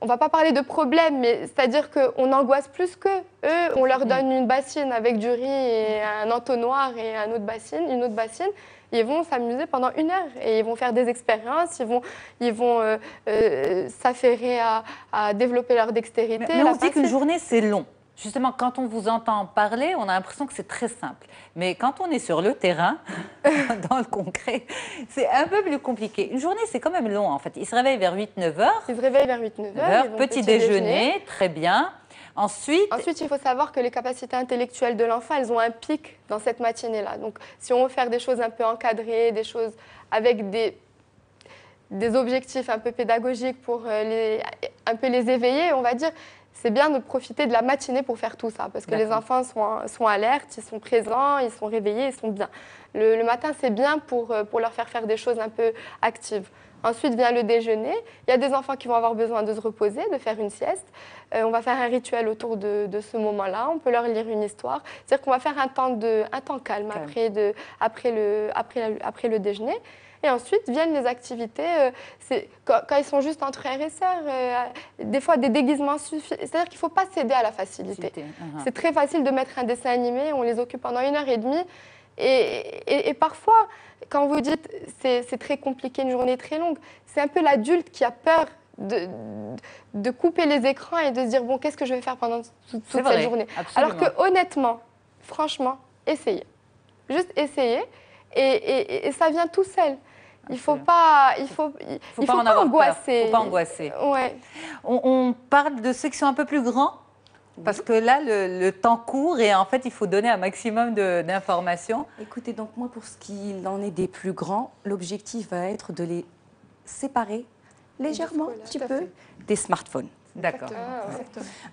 On va pas parler de problème, mais c'est-à-dire qu'on angoisse plus qu'eux. Eux, on leur donne une bassine avec du riz et un entonnoir et une autre bassine. Ils vont s'amuser pendant 1 heure et ils vont faire des expériences, ils vont s'affairer à développer leur dextérité. Mais on se dit qu'une journée, c'est long. Justement, quand on vous entend parler, on a l'impression que c'est très simple. Mais quand on est sur le terrain, dans le concret, c'est un peu plus compliqué. Une journée, c'est quand même long, en fait. Ils se réveillent vers 8-9 heures. Ils se réveillent vers 8-9 heures. Petit déjeuner, très bien. Ensuite, il faut savoir que les capacités intellectuelles de l'enfant, elles ont un pic dans cette matinée-là. Donc, si on veut faire des choses un peu encadrées, des choses avec des objectifs un peu pédagogiques pour un peu les éveiller, on va dire, c'est bien de profiter de la matinée pour faire tout ça. Parce que les enfants sont alertes, ils sont présents, ils sont réveillés, ils sont bien. Le matin, c'est bien pour leur faire des choses un peu actives. Ensuite vient le déjeuner. Il y a des enfants qui vont avoir besoin de se reposer, de faire une sieste. On va faire un rituel autour de ce moment-là. On peut leur lire une histoire. C'est-à-dire qu'on va faire un temps calme après le déjeuner. Et ensuite viennent les activités. Quand ils sont juste entre frères et sœurs, des fois des déguisements suffisent. C'est-à-dire qu'il ne faut pas céder à la facilité. C'est très facile de mettre un dessin animé. On les occupe pendant 1h30. Et parfois, quand vous dites c'est très compliqué, une journée très longue, c'est un peu l'adulte qui a peur de couper les écrans et de se dire bon, qu'est-ce que je vais faire pendant toute cette journée? Absolument. Alors que honnêtement, franchement, essayez. Juste essayez et ça vient tout seul. Il ne faut pas angoisser. Faut pas angoisser. Ouais. On parle de ceux qui sont un peu plus grands. Parce que là, le temps court et en fait, il faut donner un maximum d'informations. Écoutez, donc moi, pour ce qu'il en est des plus grands, l'objectif va être de les séparer légèrement, un petit peu, des smartphones. D'accord.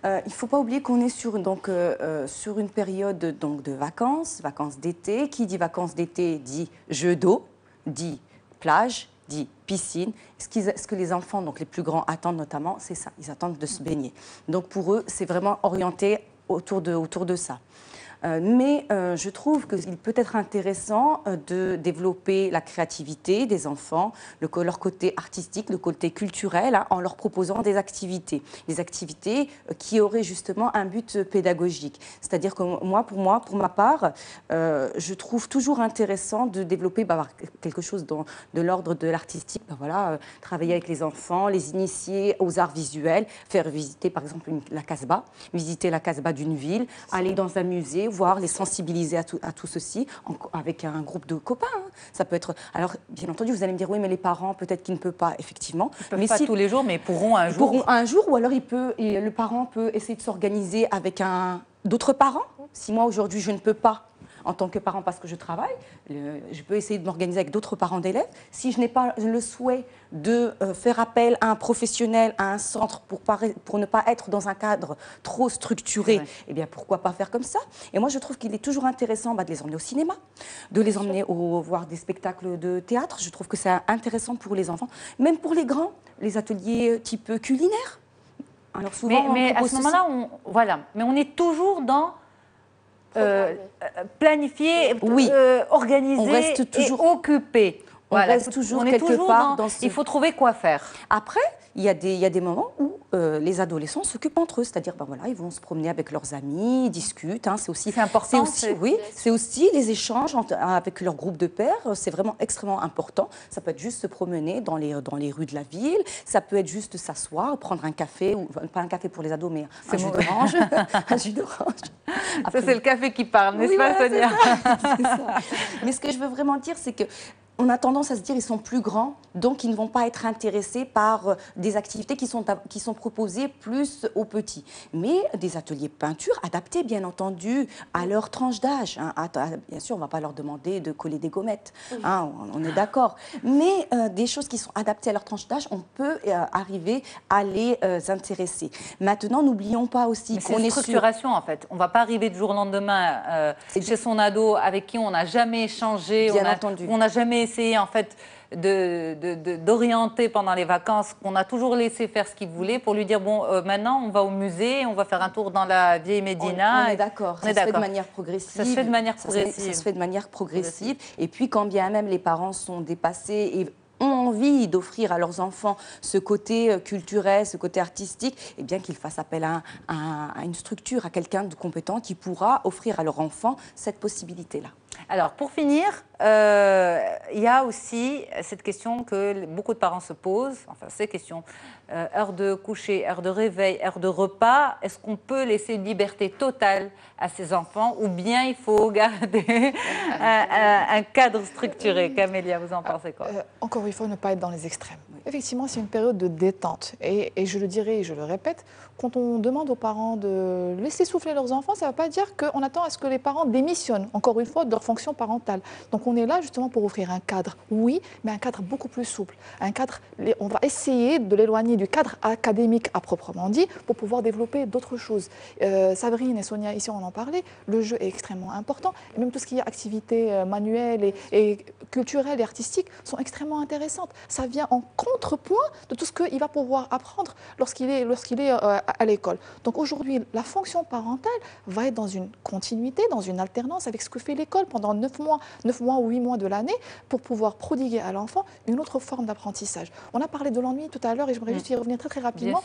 Il ne faut pas oublier qu'on est sur une période de vacances d'été. Qui dit vacances d'été dit jeu d'eau, dit plage, dit piscine. Ce que les enfants, donc les plus grands, attendent notamment, c'est ça. Ils attendent de se baigner. Donc pour eux, c'est vraiment orienté autour de ça. Mais je trouve qu'il peut être intéressant de développer la créativité des enfants, leur côté artistique, le côté culturel, hein, en leur proposant des activités qui auraient justement un but pédagogique. C'est-à-dire que pour ma part, je trouve toujours intéressant de développer quelque chose de l'ordre de l'artistique. Travailler avec les enfants, les initier aux arts visuels, faire visiter par exemple la Casbah, visiter la Casbah d'une ville, aller dans un musée, voir, les sensibiliser à tout ceci avec un groupe de copains. Hein. Ça peut être. Alors, bien entendu, vous allez me dire oui, mais les parents, peut-être qu'ils ne peuvent pas, effectivement. Ils peuvent pas tous les jours, mais ils pourront un jour. Pourront un jour, ou alors le parent peut essayer de s'organiser avec d'autres parents. Si moi aujourd'hui je ne peux pas, en tant que parent, parce que je travaille, je peux essayer de m'organiser avec d'autres parents d'élèves. Si je n'ai pas le souhait de faire appel à un professionnel, à un centre, pour ne pas être dans un cadre trop structuré, eh bien, pourquoi pas faire comme ça? Et moi, je trouve qu'il est toujours intéressant de les emmener au cinéma, de les emmener voir des spectacles de théâtre. Je trouve que c'est intéressant pour les enfants, même pour les grands, les ateliers type culinaire. Alors souvent, mais à ce moment-là, mais on est toujours dans planifier, organiser, on reste toujours, et occupé. On reste toujours quelque part dans ce... Il faut trouver quoi faire. Après, il y a des moments où les adolescents s'occupent entre eux, c'est-à-dire ils vont se promener avec leurs amis, ils discutent. Hein, c'est important. C'est aussi les échanges avec leur groupe de pairs. C'est vraiment extrêmement important. Ça peut être juste se promener dans les rues de la ville. Ça peut être juste s'asseoir, prendre un café, ou pas un café pour les ados, mais un jus d'orange. Un jus d'orange. Ça, c'est le café qui parle, n'est-ce pas, Sonia? C'est ça. Mais ce que je veux vraiment dire, c'est que on a tendance à se dire qu'ils sont plus grands, donc ils ne vont pas être intéressés par des activités qui sont proposées plus aux petits. Mais des ateliers peinture adaptés, bien entendu, à leur tranche d'âge. Hein. Bien sûr, on ne va pas leur demander de coller des gommettes, hein, on est d'accord. Mais des choses qui sont adaptées à leur tranche d'âge, on peut arriver à les intéresser. Maintenant, n'oublions pas aussi qu'on est structuration, en fait. On ne va pas arriver du jour au lendemain chez son ado avec qui on n'a jamais échangé, on n'a jamais essayé en fait d'orienter pendant les vacances, qu'on a toujours laissé faire ce qu'il voulait, pour lui dire bon, maintenant on va au musée, on va faire un tour dans la vieille Médina. On est d'accord, ça se fait de manière progressive. Ça se fait de manière progressive. Ça se fait de manière progressive. Et puis quand bien même les parents sont dépassés et ont envie d'offrir à leurs enfants ce côté culturel, ce côté artistique, eh bien qu'ils fassent appel à une structure, à quelqu'un de compétent qui pourra offrir à leur enfant cette possibilité-là. Alors, pour finir, il y a aussi cette question que beaucoup de parents se posent, enfin ces questions, heure de coucher, heure de réveil, heure de repas, est-ce qu'on peut laisser une liberté totale à ses enfants ou bien il faut garder un cadre structuré? Camélia, vous en pensez quoi? Encore une fois, ne pas être dans les extrêmes. Effectivement, c'est une période de détente. Et je le dirai et je le répète, quand on demande aux parents de laisser souffler leurs enfants, ça ne veut pas dire qu'on attend à ce que les parents démissionnent, encore une fois, de leur fonction parentale. Donc on est là justement pour offrir un cadre, oui, mais un cadre beaucoup plus souple. Un cadre, on va essayer de l'éloigner du cadre académique à proprement dit pour pouvoir développer d'autres choses. Sabrine et Sonia, ici on en parlait, le jeu est extrêmement important. Et même tout ce qui est activités manuelles et culturelles et artistiques sont extrêmement intéressantes. Ça vient en contrepoint de tout ce qu'il va pouvoir apprendre lorsqu'il est à l'école. Donc aujourd'hui, la fonction parentale va être dans une continuité, dans une alternance avec ce que fait l'école pendant 9 mois ou 8 mois de l'année pour pouvoir prodiguer à l'enfant une autre forme d'apprentissage. On a parlé de l'ennui tout à l'heure et j'aimerais juste y revenir très rapidement.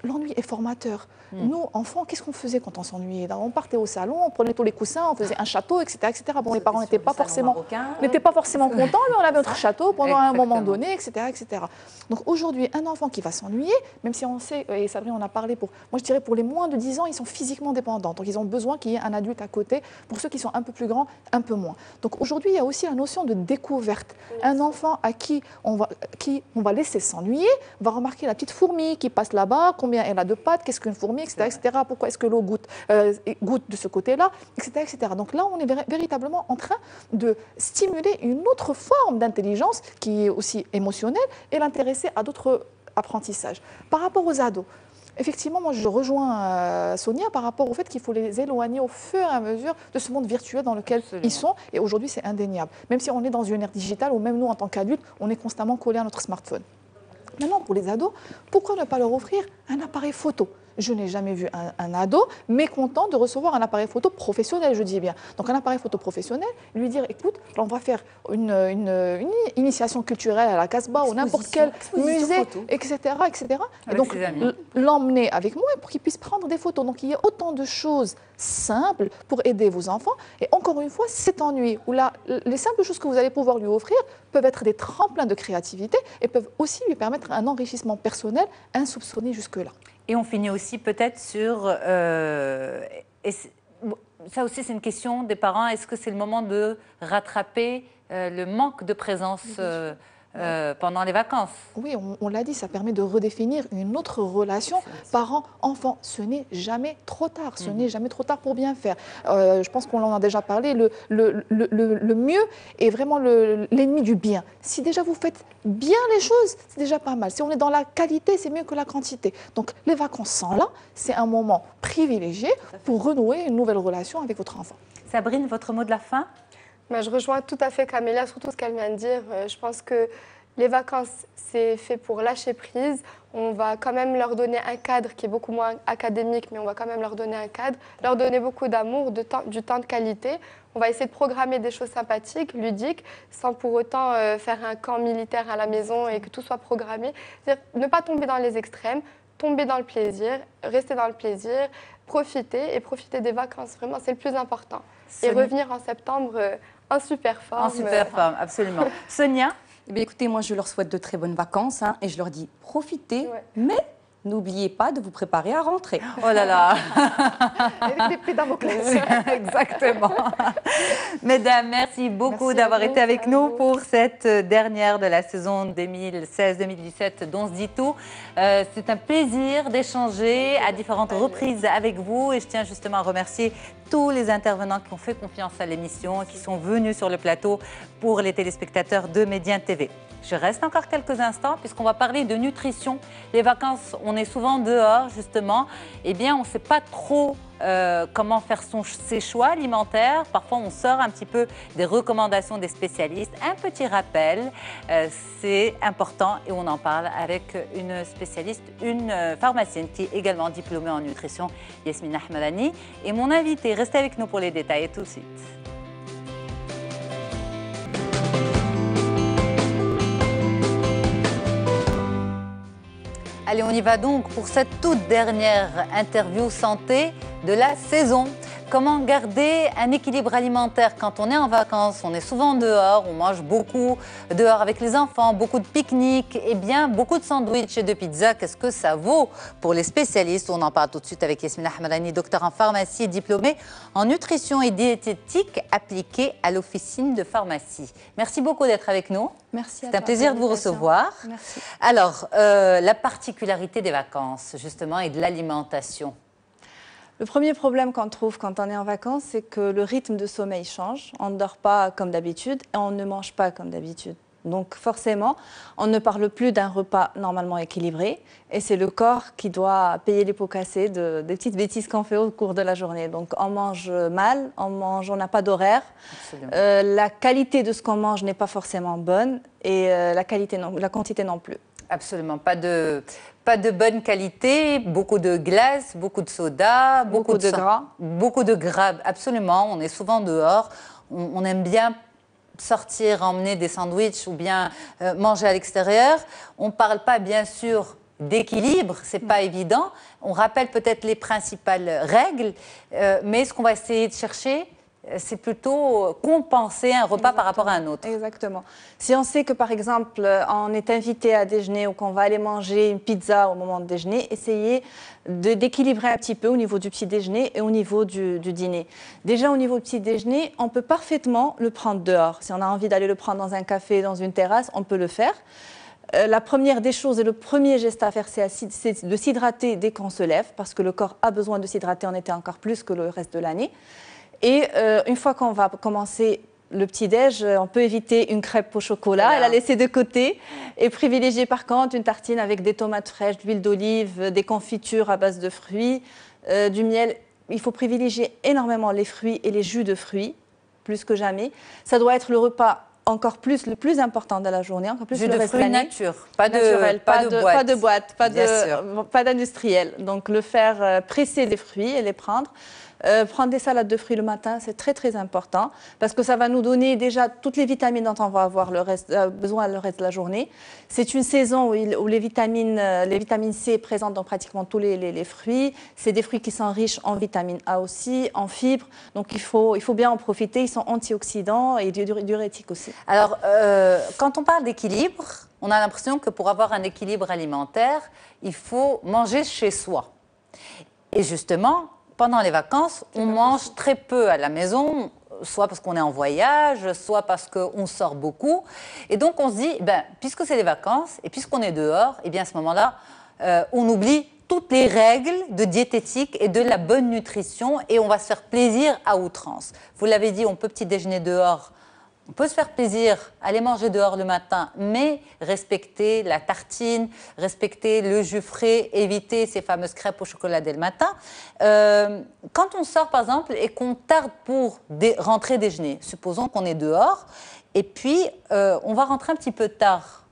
L'ennui est formateur. Nous, enfants, qu'est-ce qu'on faisait quand on s'ennuyait? On partait au salon, on prenait tous les coussins, on faisait un château, etc. etc. Bon, les parents n'étaient pas forcément contents, mais on avait notre château pendant un moment donné, etc. etc. Donc aujourd'hui, un enfant qui va s'ennuyer, même si on sait, et Sabrine en a parlé, moi je dirais pour les moins de 10 ans, ils sont physiquement dépendants. Donc ils ont besoin qu'il y ait un adulte à côté. Pour ceux qui sont un peu plus grands, un peu moins. Donc aujourd'hui, il y a aussi la notion de découverte. Un enfant à qui on va laisser s'ennuyer va remarquer la petite fourmi qui passe là-bas, combien elle a de pattes, qu'est-ce qu'une fourmi, etc., etc. Pourquoi est-ce que l'eau goûte de ce côté-là, etc., etc. Donc là, on est véritablement en train de stimuler une autre forme d'intelligence qui est aussi émotionnelle et l'intéresser à d'autres apprentissages. Par rapport aux ados, effectivement, moi je rejoins Sonia par rapport au fait qu'il faut les éloigner au fur et à mesure de ce monde virtuel dans lequel ils sont. Et aujourd'hui, c'est indéniable. Même si on est dans une ère digitale ou même nous, en tant qu'adultes, on est constamment collés à notre smartphone. Maintenant, pour les ados, pourquoi ne pas leur offrir un appareil photo? Je n'ai jamais vu un ado mécontent de recevoir un appareil photo professionnel, je dis bien. Donc un appareil photo professionnel, lui dire, écoute, on va faire une initiation culturelle à la Casbah ou n'importe quel musée, etc., etc. Et donc l'emmener avec moi pour qu'il puisse prendre des photos. Donc il y a autant de choses simples pour aider vos enfants. Et encore une fois, cet ennui, où les simples choses que vous allez pouvoir lui offrir peuvent être des tremplins de créativité et peuvent aussi lui permettre un enrichissement personnel insoupçonné jusque-là. Et on finit aussi peut-être sur... ça aussi, c'est une question des parents. Est-ce que c'est le moment de rattraper le manque de présence pendant les vacances? Oui, on l'a dit, ça permet de redéfinir une autre relation parent-enfant. Ce n'est jamais trop tard. Ce n'est jamais trop tard pour bien faire. Je pense qu'on en a déjà parlé. Le mieux est vraiment l'ennemi du bien. Si déjà vous faites bien les choses, c'est déjà pas mal. Si on est dans la qualité, c'est mieux que la quantité. Donc les vacances sont là, c'est un moment privilégié pour renouer une nouvelle relation avec votre enfant. Sabrine, votre mot de la fin? Je rejoins tout à fait Camélia sur tout ce qu'elle vient de dire. Je pense que les vacances, c'est fait pour lâcher prise. On va quand même leur donner un cadre qui est beaucoup moins académique, mais on va quand même leur donner un cadre, leur donner beaucoup d'amour, du temps de qualité. On va essayer de programmer des choses sympathiques, ludiques, sans pour autant faire un camp militaire à la maison et que tout soit programmé. C'est-à-dire ne pas tomber dans les extrêmes, tomber dans le plaisir, rester dans le plaisir, profiter des vacances. Vraiment, c'est le plus important. Et revenir en septembre en super forme. En super forme, absolument. Sonia? Eh bien, écoutez, moi, je leur souhaite de très bonnes vacances et je leur dis profitez, mais n'oubliez pas de vous préparer à rentrer. Oh là là. Avec l'épée de Damoclès. Exactement. Mesdames, merci beaucoup d'avoir été avec nous pour cette dernière de la saison 2016-2017 d'On se dit tout. C'est un plaisir d'échanger à différentes reprises avec vous et je tiens justement à remercier tous les intervenants qui ont fait confiance à l'émission et qui sont venus sur le plateau pour les téléspectateurs de Médien TV. Je reste encore quelques instants puisqu'on va parler de nutrition. Les vacances, on on est souvent dehors, justement, eh bien, on ne sait pas trop comment faire ses choix alimentaires. Parfois, on sort un petit peu des recommandations des spécialistes. Un petit rappel, c'est important et on en parle avec une spécialiste, une pharmacienne qui est également diplômée en nutrition, Yasmine Ahmadani. Et mon invité, restez avec nous pour les détails tout de suite. Allez, on y va donc pour cette toute dernière interview santé de la saison. Comment garder un équilibre alimentaire quand on est en vacances? On est souvent dehors, on mange beaucoup dehors avec les enfants, beaucoup de pique-niques et bien beaucoup de sandwichs et de pizzas. Qu'est-ce que ça vaut pour les spécialistes? On en parle tout de suite avec Yasmine Ahmadani, docteur en pharmacie et diplômée en nutrition et diététique appliquée à l'officine de pharmacie. Merci beaucoup d'être avec nous. Merci. C'est un plaisir de vous recevoir. Merci. Alors, la particularité des vacances, justement, et de l'alimentation. Le premier problème qu'on trouve quand on est en vacances, c'est que le rythme de sommeil change. On ne dort pas comme d'habitude et on ne mange pas comme d'habitude. Donc forcément, on ne parle plus d'un repas normalement équilibré et c'est le corps qui doit payer les pots cassés des petites bêtises qu'on fait au cours de la journée. Donc on mange mal, on n'a pas d'horaire, la qualité de ce qu'on mange n'est pas forcément bonne et la quantité non plus. Absolument, pas de bonne qualité, beaucoup de glace, beaucoup de soda, beaucoup de gras. Beaucoup de gras, absolument. On est souvent dehors, on aime bien sortir, emmener des sandwichs ou bien manger à l'extérieur. On ne parle pas bien sûr d'équilibre, c'est pas évident. On rappelle peut-être les principales règles, mais ce qu'on va essayer de chercher, c'est plutôt compenser un repas par rapport à un autre. Exactement. Si on sait que, par exemple, on est invité à déjeuner ou qu'on va aller manger une pizza au moment de déjeuner, essayez d'équilibrer un petit peu au niveau du petit déjeuner et au niveau du dîner. Déjà, au niveau du petit déjeuner, on peut parfaitement le prendre dehors. Si on a envie d'aller le prendre dans un café, dans une terrasse, on peut le faire. La première des choses et le premier geste à faire, c'est de s'hydrater dès qu'on se lève, parce que le corps a besoin de s'hydrater en été encore plus que le reste de l'année. Et une fois qu'on va commencer le petit-déj, on peut éviter une crêpe au chocolat et la laisser de côté et privilégier par contre une tartine avec des tomates fraîches, de l'huile d'olive, des confitures à base de fruits, du miel. Il faut privilégier énormément les fruits et les jus de fruits, plus que jamais. Ça doit être le repas encore plus, le plus important de la journée, encore plus jus le de reste fruits de l'année. nature, pas de boîte, pas d'industriel. Donc le faire presser des fruits et les prendre. Prendre des salades de fruits le matin, c'est très très important parce que ça va nous donner déjà toutes les vitamines dont on va avoir besoin le reste de la journée. C'est une saison où les vitamines C présentent dans pratiquement tous les fruits. C'est des fruits qui sont riches en vitamine A aussi, en fibres. Donc il faut bien en profiter. Ils sont antioxydants et diurétiques aussi. Alors, quand on parle d'équilibre, on a l'impression que pour avoir un équilibre alimentaire, il faut manger chez soi. Et justement, pendant les vacances, on mange très peu à la maison, soit parce qu'on est en voyage, soit parce qu'on sort beaucoup. Et donc, on se dit, puisque c'est les vacances et puisqu'on est dehors, et bien à ce moment-là, on oublie toutes les règles de diététique et de la bonne nutrition et on va se faire plaisir à outrance. Vous l'avez dit, on peut petit déjeuner dehors. On peut se faire plaisir, aller manger dehors le matin, mais respecter la tartine, respecter le jus frais, éviter ces fameuses crêpes au chocolat dès le matin. Quand on sort, par exemple, et qu'on tarde pour rentrer déjeuner, supposons qu'on est dehors, et puis on va rentrer un petit peu tard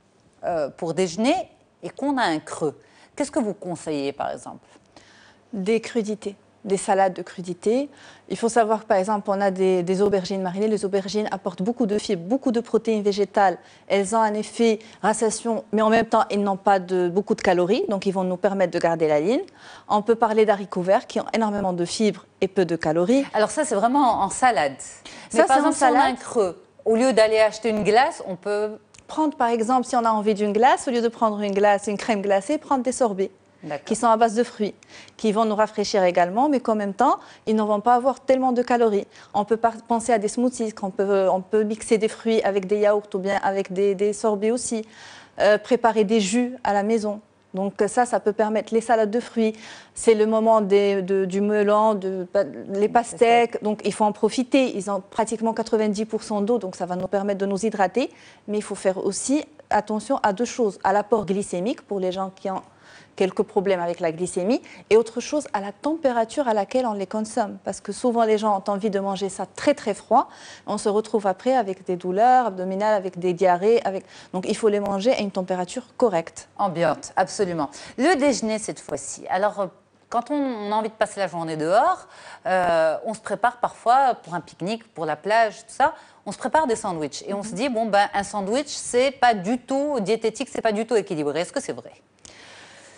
pour déjeuner et qu'on a un creux. Qu'est-ce que vous conseillez, par exemple? Des crudités. Des salades de crudités. Il faut savoir que, par exemple, on a des aubergines marinées. Les aubergines apportent beaucoup de fibres, beaucoup de protéines végétales. Elles ont un effet rassasiation, mais en même temps, elles n'ont pas beaucoup de calories, donc ils vont nous permettre de garder la ligne. On peut parler d'haricots verts qui ont énormément de fibres et peu de calories. Alors ça, c'est vraiment en salade. Mais par exemple, si on a un creux, au lieu d'aller acheter une glace, on peut prendre, par exemple, si on a envie d'une glace, au lieu de prendre une crème glacée, prendre des sorbets. Qui sont à base de fruits, qui vont nous rafraîchir également, mais qu'en même temps, ils ne vont pas avoir tellement de calories. On peut penser à des smoothies, on peut mixer des fruits avec des yaourts ou bien avec des sorbets aussi, préparer des jus à la maison. Donc ça peut permettre les salades de fruits. C'est le moment du melon, les pastèques. Donc il faut en profiter. Ils ont pratiquement 90% d'eau, donc ça va nous permettre de nous hydrater. Mais il faut faire aussi attention à deux choses. À l'apport glycémique pour les gens quelques problèmes avec la glycémie. Et autre chose, à la température à laquelle on les consomme. Parce que souvent, les gens ont envie de manger ça très, très froid. On se retrouve après avec des douleurs abdominales, avec des diarrhées. Donc, il faut les manger à une température correcte. Ambiante, absolument. Le déjeuner cette fois-ci. Alors, quand on a envie de passer la journée dehors, on se prépare parfois pour un pique-nique, pour la plage, tout ça. On se prépare des sandwichs et on se dit, bon, ben, un sandwich, c'est pas du tout diététique, c'est pas du tout équilibré. Est-ce que c'est vrai?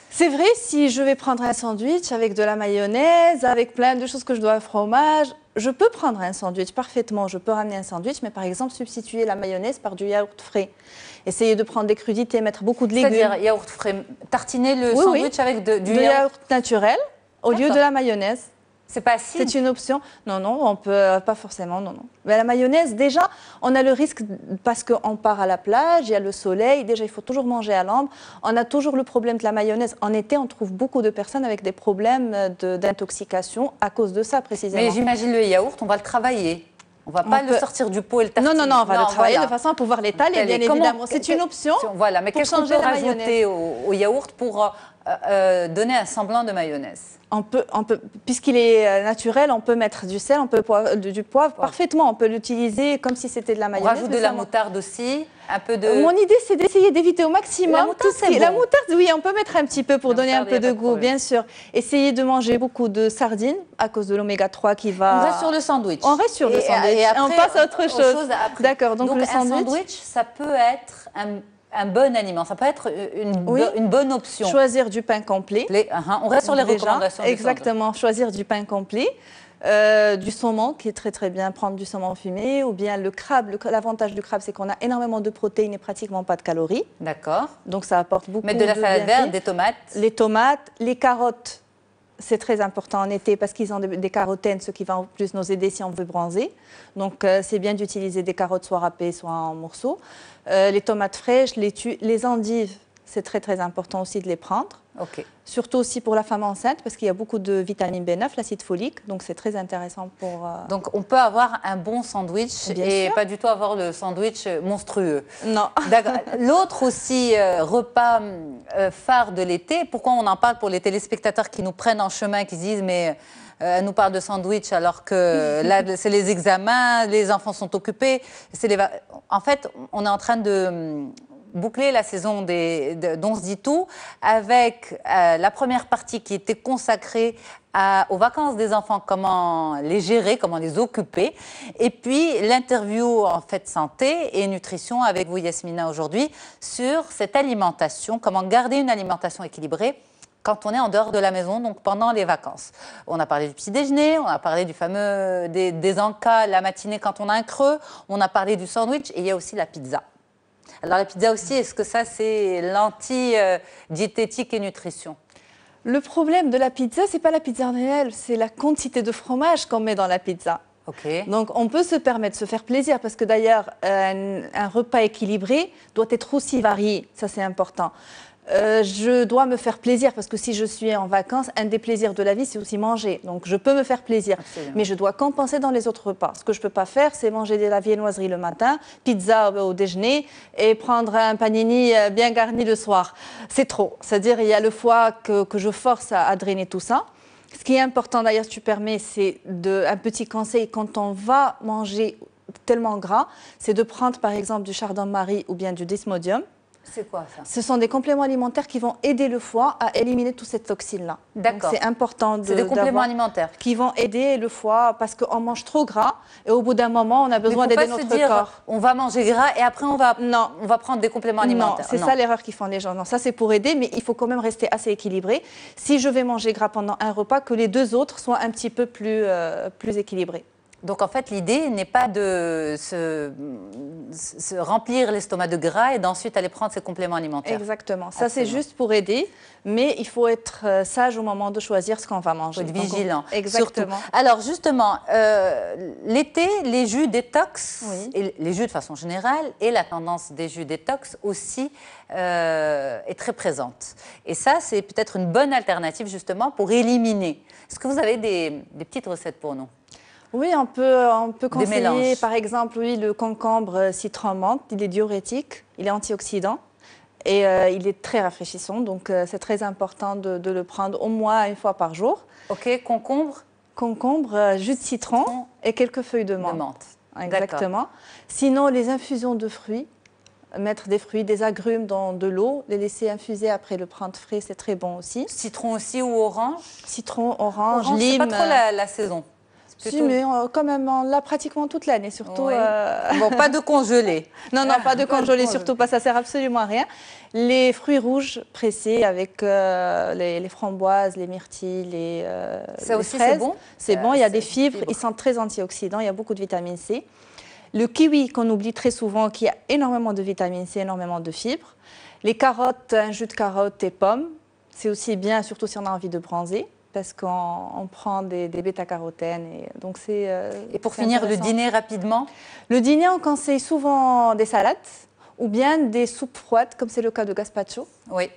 C'est vrai, si je vais prendre un sandwich avec de la mayonnaise, avec plein de choses que je dois, fromage, je peux prendre un sandwich parfaitement. Je peux ramener un sandwich, mais par exemple, substituer la mayonnaise par du yaourt frais. Essayer de prendre des crudités, mettre beaucoup de légumes. C'est-à-dire yaourt frais, tartiner le sandwich avec du yaourt naturel au lieu de la mayonnaise. C'est pas acide? C'est une option. Non, non, on peut pas forcément, non, non. Mais la mayonnaise, déjà, on a le risque, parce qu'on part à la plage, il y a le soleil, déjà, il faut toujours manger à l'ombre. On a toujours le problème de la mayonnaise. En été, on trouve beaucoup de personnes avec des problèmes d'intoxication à cause de ça, précisément. Mais j'imagine le yaourt, on va le travailler. On ne va pas le sortir du pot et le tartiner. Non, non, non, on va le travailler de façon à pouvoir l'étaler, bien évidemment. C'est une option. Voilà, mais qu'est-ce qu'on peut rajouter au yaourt pour donner un semblant de mayonnaise? On peut, puisqu'il est naturel, on peut mettre du sel, on peut du poivre parfaitement. On peut l'utiliser comme si c'était de la mayonnaise. On rajoute de la moutarde aussi, un peu de... Mon idée, c'est d'essayer d'éviter au maximum. La moutarde, c'est bon. La moutarde, oui, on peut mettre un petit peu pour donner un peu de goût, bien sûr. Essayer de manger beaucoup de sardines à cause de l'oméga 3 qui va... On reste sur le sandwich. On reste sur le sandwich. Et après, on passe à autre chose. D'accord, donc le sandwich. Un sandwich, ça peut être un bon aliment, ça peut être une bonne option. Choisir du pain complet. On reste sur les recommandations. Exactement, choisir du pain complet. Du saumon qui est très très bien, prendre du saumon fumé ou bien le crabe. L'avantage du crabe, c'est qu'on a énormément de protéines et pratiquement pas de calories. D'accord. Donc ça apporte beaucoup de la salade verte, des tomates. Les tomates, les carottes. C'est très important en été parce qu'ils ont des carotènes, ce qui va en plus nous aider si on veut bronzer. Donc, c'est bien d'utiliser des carottes soit râpées, soit en morceaux. Les tomates fraîches, les endives, c'est très, très important aussi de les prendre. Okay. Surtout aussi pour la femme enceinte parce qu'il y a beaucoup de vitamine B9, l'acide folique. Donc, c'est très intéressant pour... Donc, on peut avoir un bon sandwich et pas du tout avoir le sandwich monstrueux. Non. L'autre aussi repas phare de l'été, pourquoi on en parle pour les téléspectateurs qui nous prennent en chemin, qui se disent mais... elle nous parle de sandwich alors que là, c'est les examens, les enfants sont occupés. En fait, on est en train de boucler la saison d'On se dit tout avec la première partie qui était consacrée aux vacances des enfants, comment les gérer, comment les occuper. Et puis l'interview en fait santé et nutrition avec vous, Yasmina, aujourd'hui, sur cette alimentation, comment garder une alimentation équilibrée quand on est en dehors de la maison, donc pendant les vacances. On a parlé du petit déjeuner, on a parlé du fameux des encas la matinée quand on a un creux, on a parlé du sandwich et il y a aussi la pizza. Alors la pizza aussi, est-ce que ça c'est l'anti-diététique et nutrition? Le problème de la pizza, c'est pas la pizza en elle, c'est la quantité de fromage qu'on met dans la pizza. Okay. Donc on peut se permettre de se faire plaisir parce que d'ailleurs un repas équilibré doit être aussi varié, ça c'est important. Je dois me faire plaisir parce que si je suis en vacances, un des plaisirs de la vie, c'est aussi manger. Donc, je peux me faire plaisir. Absolument. Mais je dois compenser dans les autres repas. Ce que je ne peux pas faire, c'est manger de la viennoiserie le matin, pizza au déjeuner et prendre un panini bien garni le soir. C'est trop. C'est-à-dire, il y a le foie que je force à drainer tout ça. Ce qui est important, d'ailleurs, si tu permets, c'est un petit conseil quand on va manger tellement gras, c'est de prendre, par exemple, du chardon-marie ou bien du desmodium. C'est quoi ça? Ce sont des compléments alimentaires qui vont aider le foie à éliminer toute cette toxine-là. D'accord. C'est important de... C'est des compléments alimentaires qui vont aider le foie parce qu'on mange trop gras et au bout d'un moment, on a besoin d'aider notre corps. On va manger gras et après on va prendre des compléments alimentaires. Non, c'est ça l'erreur qu'ils font les gens. Non, ça c'est pour aider, mais il faut quand même rester assez équilibré. Si je vais manger gras pendant un repas, que les deux autres soient un petit peu plus équilibrés. Donc en fait, l'idée n'est pas de se remplir l'estomac de gras et d'ensuite aller prendre ses compléments alimentaires. Exactement. Ça, c'est juste pour aider, mais il faut être sage au moment de choisir ce qu'on va manger. Il faut être vigilant. Exactement. Surtout. Alors justement, l'été, les jus détox, et les jus de façon générale, et la tendance des jus détox aussi est très présente. Et ça, c'est peut-être une bonne alternative justement pour éliminer. Est-ce que vous avez des petites recettes pour nous? Oui, on peut conseiller, par exemple, le concombre citron menthe. Il est diurétique, il est antioxydant. Et il est très rafraîchissant, donc c'est très important de le prendre au moins une fois par jour. Ok, concombre. Concombre, jus de citron et quelques feuilles de menthe. De menthe. Exactement. Sinon, les infusions de fruits, mettre des fruits, des agrumes dans de l'eau, les laisser infuser après le prendre frais, c'est très bon aussi. Citron aussi ou orange? Citron, orange, Orange, lime. c'est pas trop la saison. Si, mais quand même, on l'a pratiquement toute l'année, surtout. Oui. Bon, pas de congelé. Non, pas de congelé, surtout pas, ça sert absolument à rien. Les fruits rouges pressés avec les framboises, les myrtilles, ça les aussi, fraises. c'est bon? C'est bon, il y a des fibres, ils sont très antioxydants, il y a beaucoup de vitamine C. Le kiwi, qu'on oublie très souvent, qui a énormément de vitamine C, énormément de fibres. Les carottes, un jus de carottes et pommes, c'est aussi bien, surtout si on a envie de bronzer, parce qu'on prend des bêta-carotènes. Et pour finir, le dîner rapidement? Le dîner, on conseille souvent des salades ou bien des soupes froides, comme c'est le cas de gazpacho. Oui.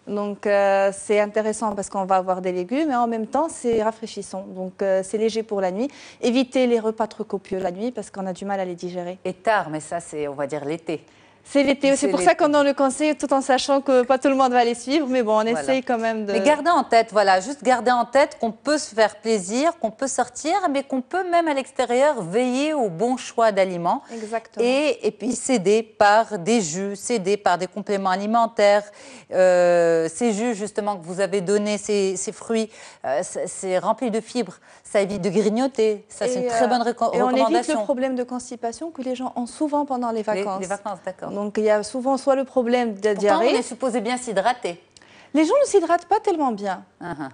Donc, c'est intéressant parce qu'on va avoir des légumes et en même temps, c'est rafraîchissant. Donc, c'est léger pour la nuit. Évitez les repas trop copieux la nuit parce qu'on a du mal à les digérer. Et tard, mais ça, c'est, on va dire, l'été. C'est l'été, c'est pour ça qu'on donne le conseil tout en sachant que pas tout le monde va les suivre, mais bon, on essaye quand même de... Mais gardez en tête, voilà, juste garder en tête qu'on peut se faire plaisir, qu'on peut sortir, mais qu'on peut même à l'extérieur veiller au bon choix d'aliments. Exactement. Et puis s'aider par des jus, s'aider par des compléments alimentaires. Ces jus justement que vous avez donnés, ces fruits, c'est rempli de fibres, ça évite de grignoter, ça c'est une très bonne recommandation. Et on évite le problème de constipation que les gens ont souvent pendant les vacances. Les vacances, d'accord. Donc il y a souvent soit le problème de diarrhée. Pourtant, on est supposé bien s'hydrater. Les gens ne s'hydratent pas tellement bien.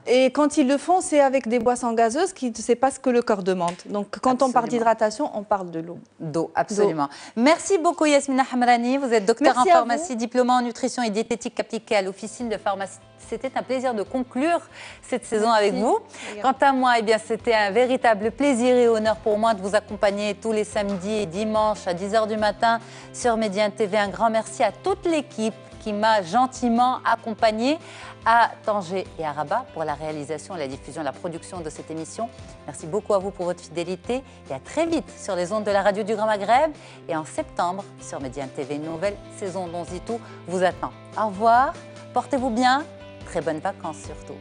Et quand ils le font, c'est avec des boissons gazeuses qui ne savent pas ce que le corps demande. Donc quand on parle d'hydratation, on parle de l'eau. D'eau, absolument. Merci beaucoup Yasmina Hamrani. Vous êtes docteur en pharmacie, diplômée en nutrition et diététique appliquée à l'officine de pharmacie. C'était un plaisir de conclure cette saison avec vous. Quant à moi, eh bien, c'était un véritable plaisir et honneur pour moi de vous accompagner tous les samedis et dimanches à 10h du matin sur Médiane TV. Un grand merci à toute l'équipe qui m'a gentiment accompagnée, à Tanger et à Rabat pour la réalisation, la diffusion, la production de cette émission. Merci beaucoup à vous pour votre fidélité et à très vite sur les ondes de la radio du Grand Maghreb et en septembre sur Médiane TV. Une nouvelle saison dont Zitou vous attend. Au revoir, portez-vous bien, très bonnes vacances surtout.